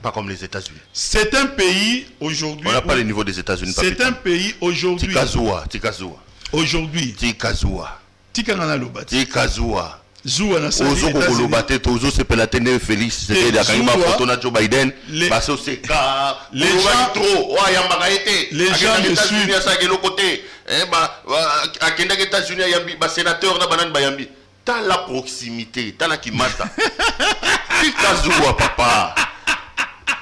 Pas comme les États-Unis. C'est un pays aujourd'hui. On n'a pas le niveau des États-Unis. C'est un pays aujourd'hui. Tikazoua. Aujourd'hui. Tikazoua. Tikangana lobat. Tikazoua. Zoua na sa Ozo kolobate tozo se pelatene Félix c'était la kanima photo na Joe Biden baso seka les gens trop wa yamba été les gens de États-Unis à ça quel côté à kenda que États-Unis yambi ba sénateur na banane bayambi dans la proximité dans la kimata Tikazoua papa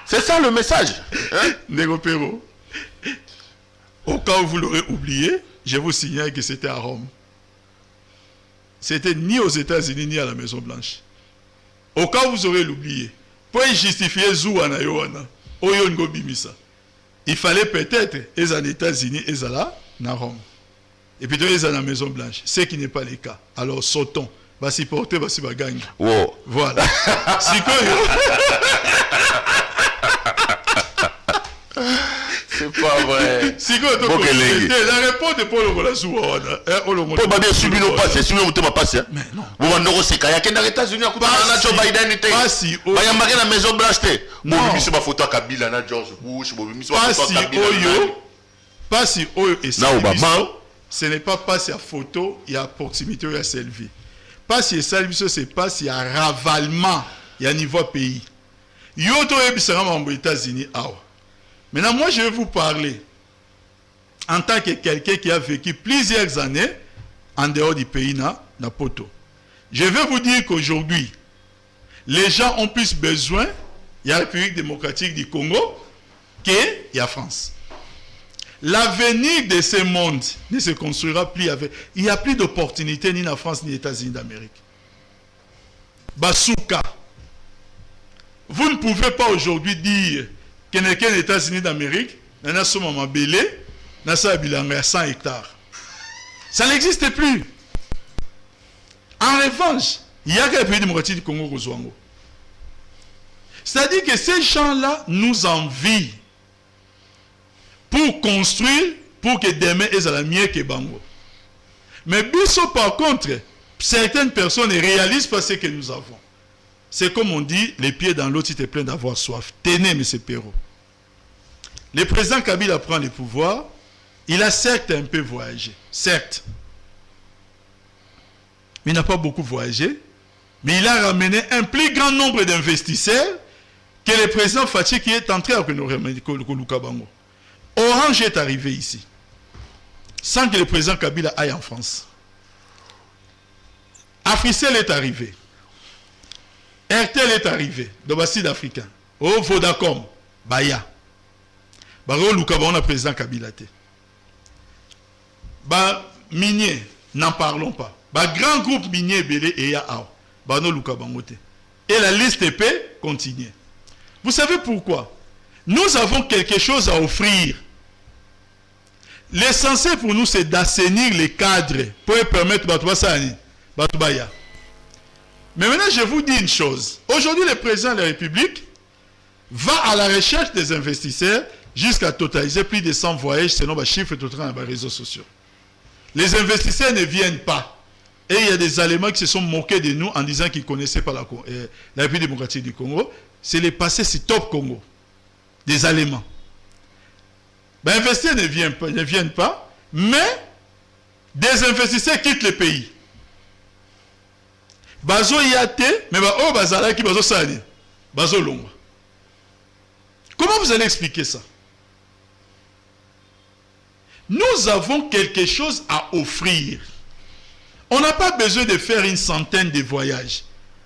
c'est ça le message hein Nego Perrault, au cas où vous l'aurez oublié, je vous signale que c'était à Rome. C'était ni aux États-Unis ni à la Maison Blanche. Au cas où vous aurez l'oublié, pour justifier Zouana Yoana, Oyongo Bimisa, il fallait peut-être les en États-Unis et là, à Rome. Et puis les à la Maison Blanche, ce qui n'est pas le cas. Alors sautons, va s'y porter, va s'y gagner. Wow. Voilà. C'est pas vrai. La réponse de Paul Ogola. Pas bien subi nos passes, subi nos thèmes passés. Mais non. Vous m'en aurez c'est qu'il y a aux États-Unis à Joe Biden était. Pas si. Il y a marqué la Maison Blanche. Bon, lui c'est ma photo à Kabila, na George Bush, bon, lui c'est ma photo à Kabila. Pas si Oyo et ça. Ce n'est pas passer à photo, il y a proximité, il y a selfie. Pas si ça, c'est pas si il y a ravalement, il y a niveau pays. Yoto ebisanga aux États-Unis. Maintenant, moi, je vais vous parler en tant que quelqu'un qui a vécu plusieurs années en dehors du pays, na Poto. Je vais vous dire qu'aujourd'hui, les gens ont plus besoin, il y a la République démocratique du Congo, qu'il y a France. L'avenir de ce monde ne se construira plus avec... Il n'y a plus d'opportunités ni en France ni aux États-Unis d'Amérique. Basuka. Vous ne pouvez pas aujourd'hui dire qu'il n'y a qu'un États-Unis d'Amérique, il y a un belé, il y a 100 hectares. Ça n'existe plus. En revanche, il y a que le pays démocratique du Congo Kozwango. C'est-à-dire que ces gens-là nous envient pour construire, pour que demain, ils aient mieux que Bango. Mais Bisso, par contre, certaines personnes ne réalisent pas ce que nous avons. C'est comme on dit, les pieds dans l'eau, tu te plains d'avoir soif. Tenez, M. Perrault. Le président Kabila prend le pouvoir, il a certes un peu voyagé, certes. Il n'a pas beaucoup voyagé, mais il a ramené un plus grand nombre d'investisseurs que le président Fachi qui est entré à Kolukabango. Orange est arrivé ici, sans que le président Kabila aille en France. Africell est arrivé. RTL est arrivé, dans le sud africain. Oh, Vodacom, Baya. Baro Lukabon, le président Kabila. Minier, n'en parlons pas. Grand groupe minier Belé et Yao. Bano Lukabangote. Et la liste peut continuer. Vous savez pourquoi? Nous avons quelque chose à offrir. L'essentiel pour nous, c'est d'assainir les cadres pour permettre Batubaya. Mais maintenant, je vous dis une chose. Aujourd'hui, le président de la République va à la recherche des investisseurs jusqu'à totaliser plus de 100 voyages selon les chiffres total dans les réseaux sociaux. Les investisseurs ne viennent pas. Et il y a des Allemands qui se sont moqués de nous en disant qu'ils ne connaissaient pas la République démocratique du Congo. C'est les passés sur Top Congo. Des Allemands. Les investisseurs ne viennent pas, mais des investisseurs quittent le pays. Bazo yate, mais oh bazala qui bazo sani, bazo longa. Comment vous allez expliquer ça? Nous avons quelque chose à offrir. On n'a pas besoin de faire une centaine de voyages.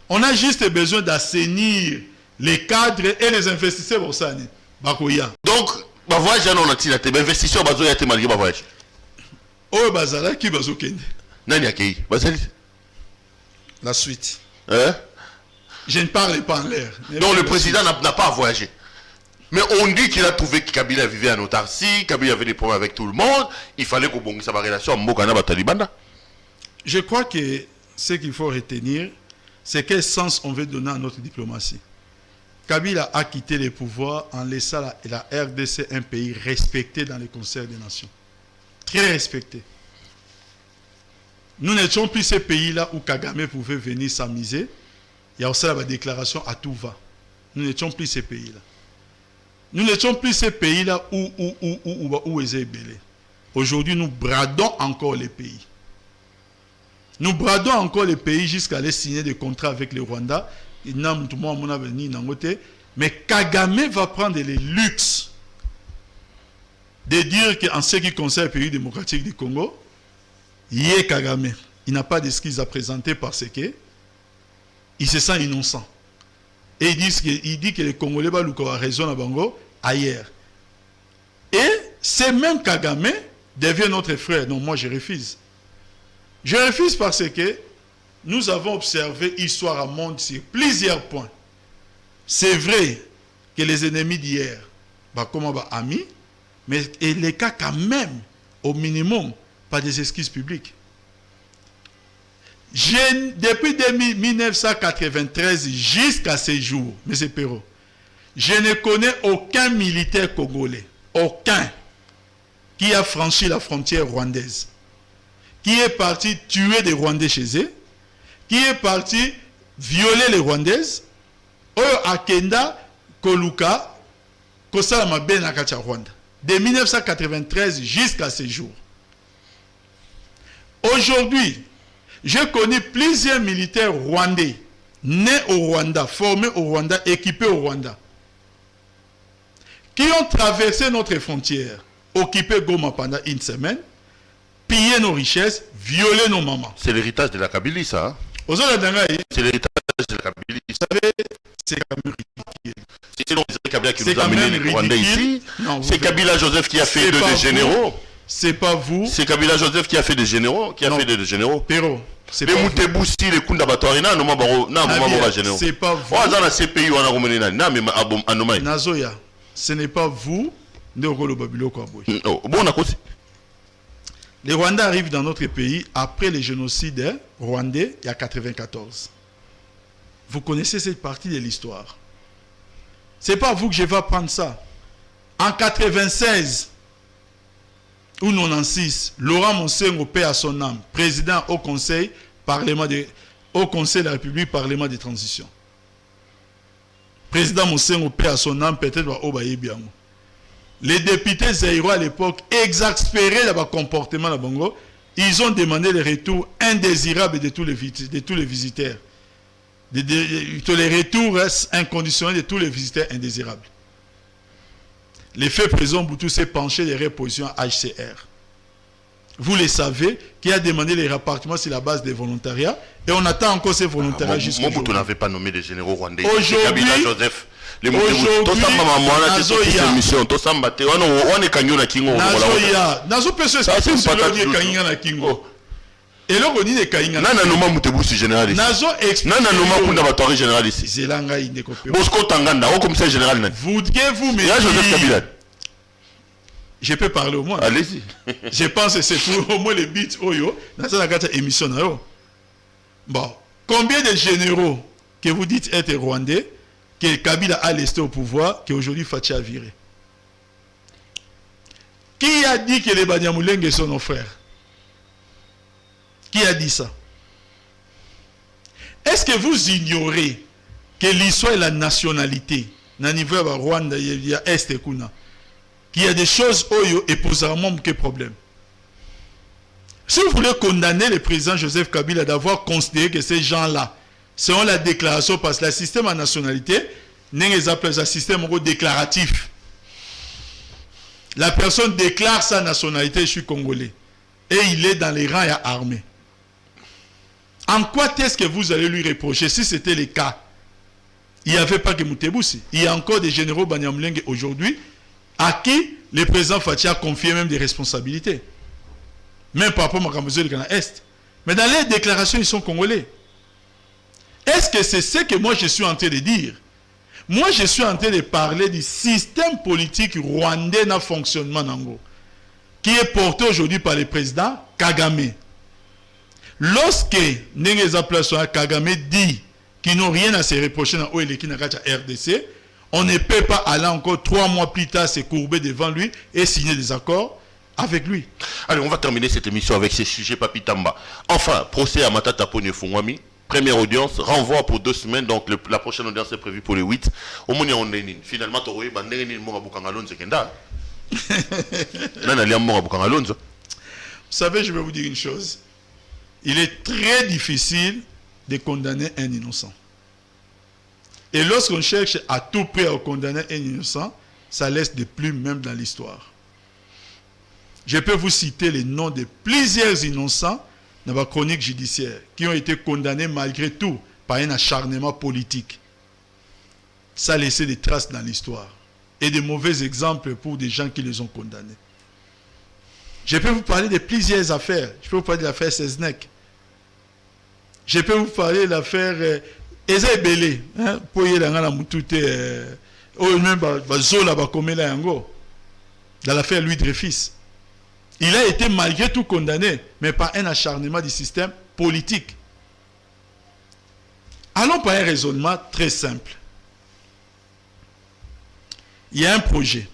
On a juste besoin d'assainir les cadres et les investisseurs au Sani. Bakoya. Donc, bah voyage non a tiré, mais investisseurs bazo yate malgré ba voyage. Oh bazala qui bazo kende. Nani akei? Bazali. La suite. Hein? Je ne parle pas en l'air. Donc le président n'a pas voyagé. Mais on dit qu'il a trouvé que Kabila vivait en autarcie, Kabila avait des problèmes avec tout le monde, il fallait qu'on bonge sa relation à Mokana Batalibanda. Je crois que ce qu'il faut retenir, c'est quel sens on veut donner à notre diplomatie. Kabila a quitté les pouvoirs en laissant la RDC un pays respecté dans le concert des nations. Très respecté. Nous n'étions plus ces pays-là où Kagame pouvait venir s'amuser. Il y a aussi la déclaration à tout va. Nous n'étions plus ces pays-là. Nous n'étions plus ces pays-là où Ezebele. Aujourd'hui, nous bradons encore les pays. Nous bradons encore les pays jusqu'à aller signer des contrats avec le Rwanda. Mais Kagame va prendre les luxes de dire qu'en ce qui concerne le pays démocratique du Congo, Yé Kagame, il n'a pas d'excuses à présenter parce que il se sent innocent. Et il dit que les Congolais ont raison à Bango ailleurs. Et c'est même Kagame devient notre frère. Non, moi je refuse. Je refuse parce que nous avons observé l'histoire à monde sur plusieurs points. C'est vrai que les ennemis d'hier, comme amis, mais les cas quand même, au minimum, pas des excuses publiques. Depuis 1993 jusqu'à ce jour, M. Perrault, je ne connais aucun militaire congolais, aucun, qui a franchi la frontière rwandaise, qui est parti tuer des Rwandais chez eux, qui est parti violer les Rwandaises, Oyo Akenda, Koluka, Kosala Ben Akacha Rwanda, de 1993 jusqu'à ce jour. Aujourd'hui, j'ai connu plusieurs militaires rwandais, nés au Rwanda, formés au Rwanda, équipés au Rwanda, qui ont traversé notre frontière, occupé Goma pendant une semaine, pillé nos richesses, violé nos mamans. C'est l'héritage de la Kabylie, ça. Hein? C'est l'héritage de la Kabylie. Vous savez, c'est quand même ridicule. C'est donc Kabila qui nous a amené les Rwandais ici. C'est Kabila Joseph qui a fait des généraux. C'est pas vous. C'est Kabila Joseph qui a fait des généraux. Qui a fait des généraux. Pero, c'est pas vous. Les Kunda Batorina, non, généraux. C'est pas vous. Nazoya, ce n'est pas vous. Les Rwandais arrivent dans notre pays après le génocide rwandais il y a 1994. Vous connaissez cette partie de l'histoire. C'est pas vous que je vais prendre ça. En 1996 ou 1996, Laurent Monsengo, paix à son âme, président au Conseil de la République, Parlement de transition. Président Monsengo, paix à son âme, peut-être au Bayebiango. Les députés zaïrois à l'époque, exaspérés de leur comportement à Bongo, ils ont demandé le retour indésirable de tous les visiteurs. Les retours inconditionnels de tous les visiteurs indésirables. Les faits présents, Boutou s'est penché des repositions HCR. Vous le savez, qui a demandé les rappartements sur la base des volontariats, et on attend encore ces volontariats jusqu'à aujourd'hui. Vous n'avez pas nommé des généraux rwandais. Aujourd'hui, et là, on dit que Kainga. Nana noma Mutebusi général. Nazo explique. Nana noma Kunda Batori général ici. Zelanga indécopé. Bosco Tanganda, au commissaire général. Voudriez-vous me dire. Joseph Kabila. Je peux parler au moins. Allez-y. Je pense que c'est pour au moins les bits Oyo. Dans cette émission. Bon. Combien de généraux que vous dites être rwandais, que Kabila a laissé au pouvoir, qu'aujourd'hui Fachi a viré? Qui a dit que les Banyamulenge sont nos frères? Qui a dit ça? Est-ce que vous ignorez que l'histoire et la nationalité, dans le niveau de Rwanda, il y a Est et Kuna, qu'il y a des choses oyo et posément que problème? Si vous voulez condamner le président Joseph Kabila d'avoir considéré que ces gens-là, selon la déclaration, parce que le système en nationalité, n'est pas un système déclaratif. La personne déclare sa nationalité, je suis congolais. Et il est dans les rangs et armés. En quoi est-ce que vous allez lui reprocher si c'était le cas? Il n'y avait pas que Mutebusi. Il y a encore des généraux Banyamulenge aujourd'hui à qui le président Fachi a confié même des responsabilités. Même par rapport à Makambozo de Est. Mais dans les déclarations, ils sont congolais. Est-ce que c'est ce que moi je suis en train de dire? Moi je suis en train de parler du système politique rwandais dans le fonctionnement nango, qui est porté aujourd'hui par le président Kagame. Lorsque Kagame dit qui n'ont rien à se reprocher dans Oeleki Nakacha RDC. On ne peut pas aller encore 3 mois plus tard se courber devant lui et signer des accords avec lui. Allez, on va terminer cette émission avec ces sujets, Papi Tamba. Enfin, procès à Matata Pone Fungwami. Première audience, renvoi pour 2 semaines. Donc la prochaine audience est prévue pour le 8. Au moins, on est finalement, tu as Vous savez, je vais vous dire une chose. Il est très difficile de condamner un innocent. Et lorsqu'on cherche à tout prix à condamner un innocent, ça laisse des plumes même dans l'histoire. Je peux vous citer les noms de plusieurs innocents dans la chronique judiciaire qui ont été condamnés malgré tout par un acharnement politique. Ça a laissé des traces dans l'histoire et de mauvais exemples pour des gens qui les ont condamnés. Je peux vous parler de plusieurs affaires. Je peux vous parler de l'affaire Seznek. Je peux vous parler de l'affaire Eza Ebele. Pour y aller dans la moutute, même Zola Bakomela Yango. Dans l'affaire Louis Dreyfus. Il a été malgré tout condamné, mais par un acharnement du système politique. Allons par un raisonnement très simple. Il y a un projet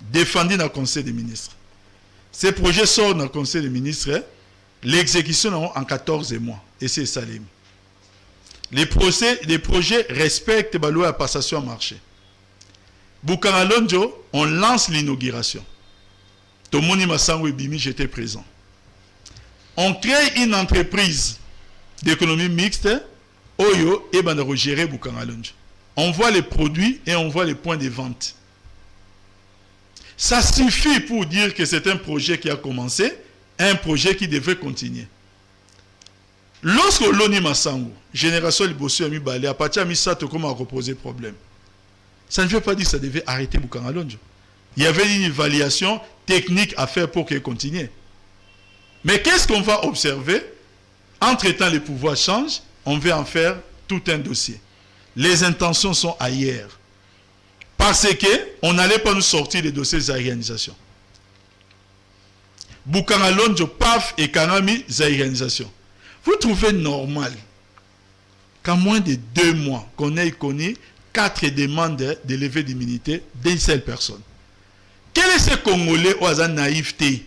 défendu dans le Conseil des ministres. Ce projet sort dans le Conseil des ministres, l'exécution en 14 mois. Et c'est Salim. Les projets respectent la loi de passation à marché. Boukara Londjo, on lance l'inauguration. Tomoni Massango et Bimi, j'étais présent. On crée une entreprise d'économie mixte, Oyo et Bandaro gérer Boukara Londjo. On voit les produits et on voit les points de vente. Ça suffit pour dire que c'est un projet qui a commencé, un projet qui devait continuer. Lorsque Loni Massango, Génération Libosso a mis balé, à partir de ça, comment a reposé problème. Ça ne veut pas dire que ça devait arrêter Boukara Londjo. Il y avait une évaluation technique à faire pour qu'elle continue. Mais qu'est-ce qu'on va observer? Entre-temps, les pouvoirs changent, on veut en faire tout un dossier. Les intentions sont ailleurs. Parce qu'on n'allait pas nous sortir des dossiers d'organisation. Boukara Londjo, PAF et Kanami, d'organisation. Vous trouvez normal qu'en moins de 2 mois, qu'on ait connu 4 demandes de levée d'immunité d'une seule personne? Quel est ce Congolais au hasard naïveté?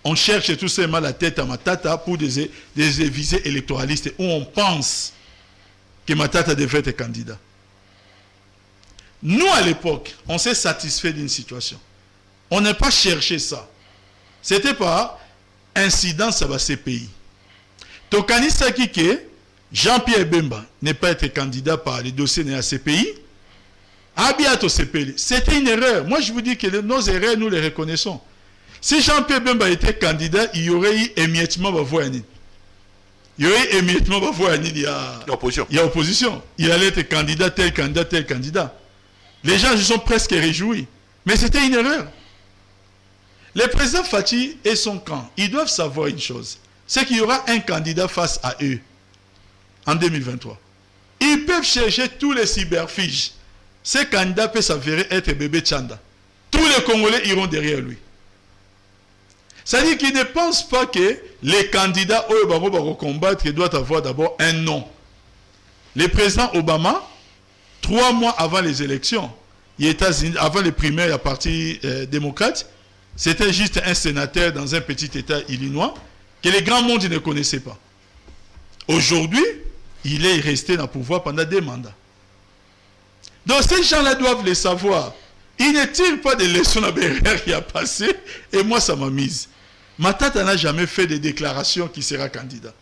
On cherche tout simplement la tête à Matata pour des visées électoralistes où on pense que Matata devait être candidat. Nous, à l'époque, on s'est satisfait d'une situation. On n'a pas cherché ça. C'était pas incidence à ces pays. Tokani Sakike, Jean-Pierre Bemba n'est pas été candidat par les dossiers de la CPI. C'était une erreur. Moi, je vous dis que nos erreurs, nous les reconnaissons. Si Jean-Pierre Bemba était candidat, il y aurait eu émiettement Bavoyani. Il y aurait eu émiettement Bavoyani. Il y a opposition. Il allait être candidat, tel candidat, tel candidat. Les gens se sont presque réjouis. Mais c'était une erreur. Le président Fathi et son camp, ils doivent savoir une chose. C'est qu'il y aura un candidat face à eux en 2023. Ils peuvent chercher tous les cyberfiches. Ce candidat peut s'avérer être Bébé Tchanda. Tous les Congolais iront derrière lui. C'est-à-dire qu'ils ne pensent pas que les candidats au combattre doivent avoir d'abord un nom. Le président Obama, 3 mois avant les élections, avant les primaires à parti démocrate, c'était juste un sénateur dans un petit État illinois que les grands mondes ne connaissaient pas. Aujourd'hui, il est resté dans le pouvoir pendant 2 mandats. Donc ces gens-là doivent le savoir. Il ne tire pas de leçons à Berrière qui a passé et moi ça m'a mise. Matata n'a jamais fait de déclaration qui sera candidat.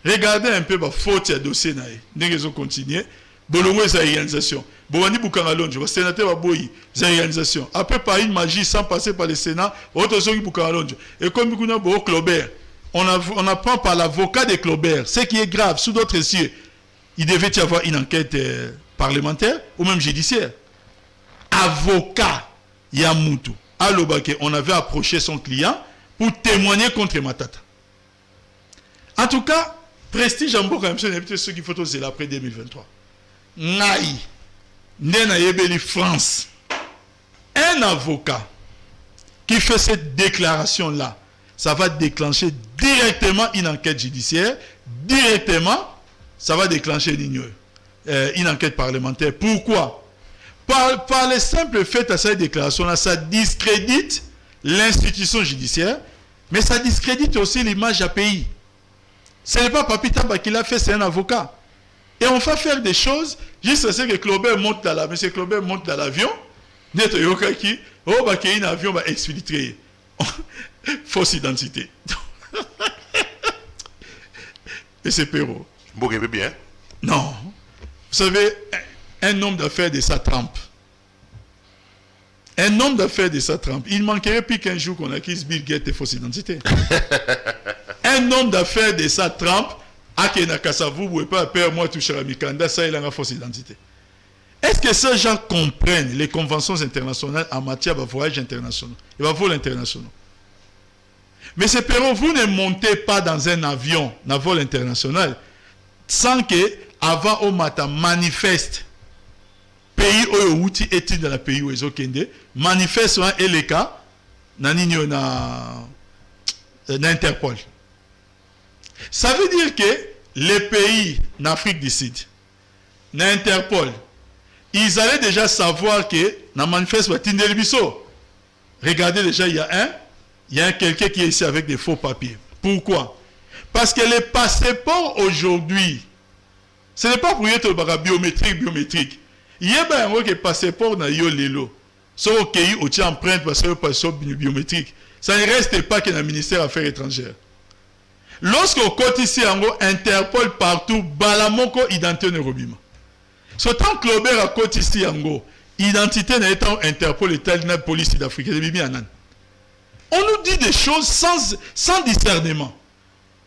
Regardez un peu ma faute à dossier. Nous continuer. Bolongo sa organisation. Bowani Boukara Londjo, sénateur Aboyi, sa organisation. Après par une magie sans passer par le Sénat, autre chose Boukara Londjo. Et comme nous avons Claubert, on apprend par l'avocat de Claubert, ce qui est grave, sous d'autres cieux, il devait y avoir une enquête parlementaire ou même judiciaire. Avocat Yamutu, à l'Obake, on avait approché son client pour témoigner contre Matata. En tout cas, prestige en Boka, c'est ce qu'il faut aussi après 2023. Naï, Nena Yebeli France, un avocat qui fait cette déclaration-là, ça va déclencher directement une enquête judiciaire, directement, ça va déclencher une enquête parlementaire. Pourquoi? Par le simple fait à cette déclaration-là, ça discrédite l'institution judiciaire, mais ça discrédite aussi l'image du pays. Ce n'est pas Papi Tamba qui l'a fait, c'est un avocat. Et on va faire des choses, juste à ce que Claubert monte dans l'avion, M. Claubert monte dans l'avion, d'être Yokaki, oh, bah, qu'il y a un avion, bah, exfiltré. Fausse identité. Et c'est Perrault. Vous rêvez bien? Non. Vous savez, un homme d'affaires de sa trempe. Un homme d'affaires de sa trempe. Il manquerait plus qu'un jour qu'on acquise Bill Gates et fausse identité. Un homme d'affaires de sa trempe, vous ne pouvez pas perdre moi toucher à Mikanda, ça il a une fausse identité. Est-ce que ces gens comprennent les conventions internationales en matière de voyage international et de vol international? Mais c'est Perrault, vous ne montez pas dans un avion, dans un vol international, sans que, avant au matin, manifeste, pays où outil étude dans le pays où ils ont kende, manifeste et les cas, dans Interpol. Ça veut dire que les pays d'Afrique du Sud, dans Interpol, ils allaient déjà savoir que dans manifeste regardez déjà, il y a quelqu'un qui est ici avec des faux papiers. Pourquoi? Parce que les passeports aujourd'hui, ce n'est pas pour être biométrique. Il y a un passeport dans Yolelo. Si au pays où tu empruntes parce que le passeport biométrique, ça ne reste pas que dans le ministère des Affaires étrangères. Lorsqu'on côté ici, Interpol partout, Balamoko identité ne robima. Ce temps Claubert à côté ici, identité n'est pas Interpol et la police d'Afrique. On nous dit des choses sans discernement.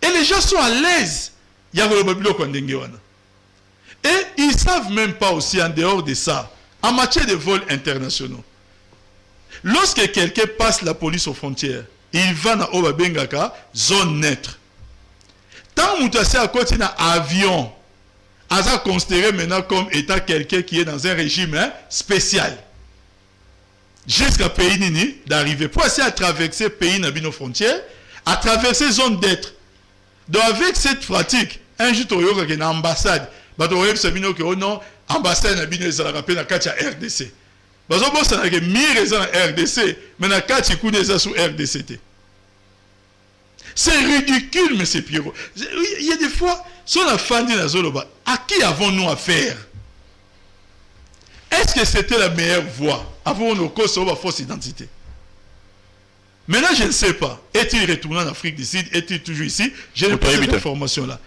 Et les gens sont à l'aise. Et ils ne savent même pas aussi en dehors de ça, en matière de vols internationaux. Lorsque quelqu'un passe la police aux frontières, il va dans Obabengaka, zone neutre. Tant que à côté d'un avion, on a considéré maintenant comme étant quelqu'un qui est dans un régime spécial. Jusqu'à pays nini d'arriver. Pour essayer à traverser pays dans nos frontières, à traverser zone d'être. Donc avec cette pratique, un jour tu as une ambassade, tu as que non, ambassade n'a pas de RDC. Parce que ça n'a pas de RDC, mais na kati kuneza sous RDCT. C'est ridicule, M. Pierrot. Il y a des fois, si on a fandi dans Zoloba, à qui avons-nous affaire? Est-ce que c'était la meilleure voie? Avons-nous cause sur la fausse identité? Maintenant, je ne sais pas. Est-il retourné en Afrique du Sud? Est-il toujours ici? Je n'ai pas cette information-là.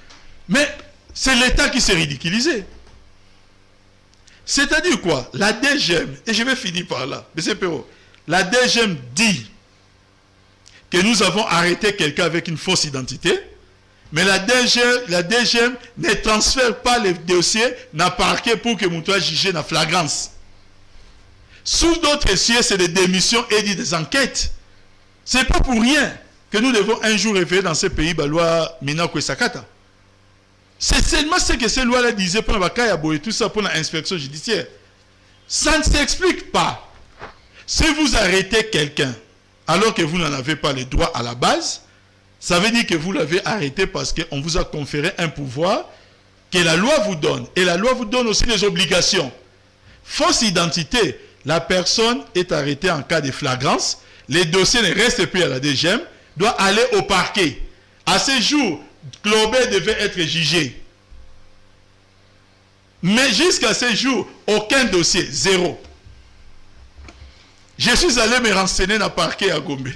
Mais c'est l'État qui s'est ridiculisé. C'est-à-dire quoi? La DGM, et je vais finir par là, M. Perrault, la DGM dit que nous avons arrêté quelqu'un avec une fausse identité, mais la DGM ne transfère pas les dossiers dans le parquet pour que nous soyons jugés dans flagrance. Sous d'autres cieux, c'est des démissions et des enquêtes. Ce n'est pas pour rien que nous devons un jour révéler dans ce pays la loi Minako et Sakata. C'est seulement ce que ces lois-là disaient pour la tout ça pour l'inspection judiciaire. Ça ne s'explique pas. Si vous arrêtez quelqu'un alors que vous n'en avez pas le droit à la base, ça veut dire que vous l'avez arrêté parce qu'on vous a conféré un pouvoir que la loi vous donne. Et la loi vous donne aussi des obligations. Fausse identité, la personne est arrêtée en cas de flagrance, les dossiers ne restent plus à la DGM, doit aller au parquet. À ce jour, Claubert devait être jugé. Mais jusqu'à ce jour, aucun dossier, zéro. Je suis allé me renseigner dans le parquet à Gombe.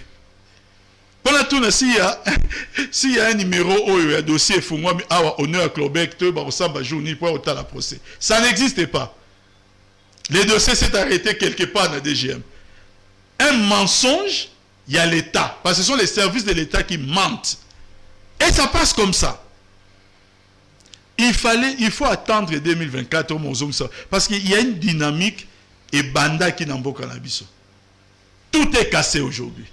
Pendant tout, s'il y a un numéro où il y a un dossier, il faut moi, honneur à Claubert, la procès. Ça n'existe pas. Les dossiers s'est arrêté quelque part dans la DGM. Un mensonge, il y a l'État. Parce que ce sont les services de l'État qui mentent. Et ça passe comme ça. Il faut attendre 2024 parce qu'il y a une dynamique et banda qui n'a pas cannabis. Tout est cassé aujourd'hui.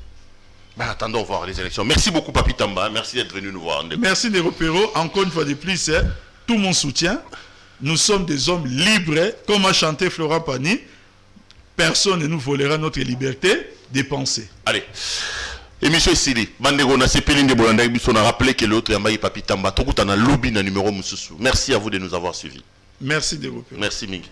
Ben, attendons voir les élections. Merci beaucoup, Papi Tamba. Merci d'être venu nous voir. Merci, Nero Perrault. Encore une fois de plus, tout mon soutien. Nous sommes des hommes libres. Comme a chanté Florent Pagny, personne ne nous volera notre liberté de penser. Allez. Émission Sili, Bandego na sepeli de Bolanda on a rappelé que l'autre Yambaye Papi Tamba Tokuta na lobby na numéro Moussousou. Merci à vous de nous avoir suivis. Merci de vous. Merci Mig.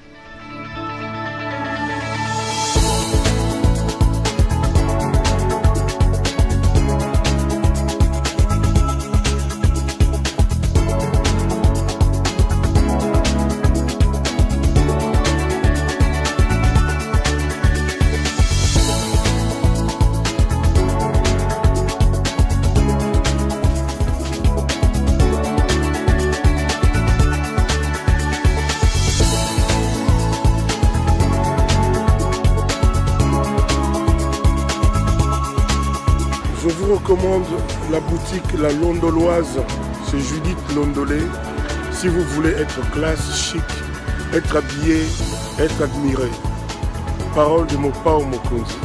Je vous recommande la boutique La Londoloise, c'est Judith Londolé. Si vous voulez être classe, chic, être habillé, être admiré. Parole de mon Pao Mokonzi.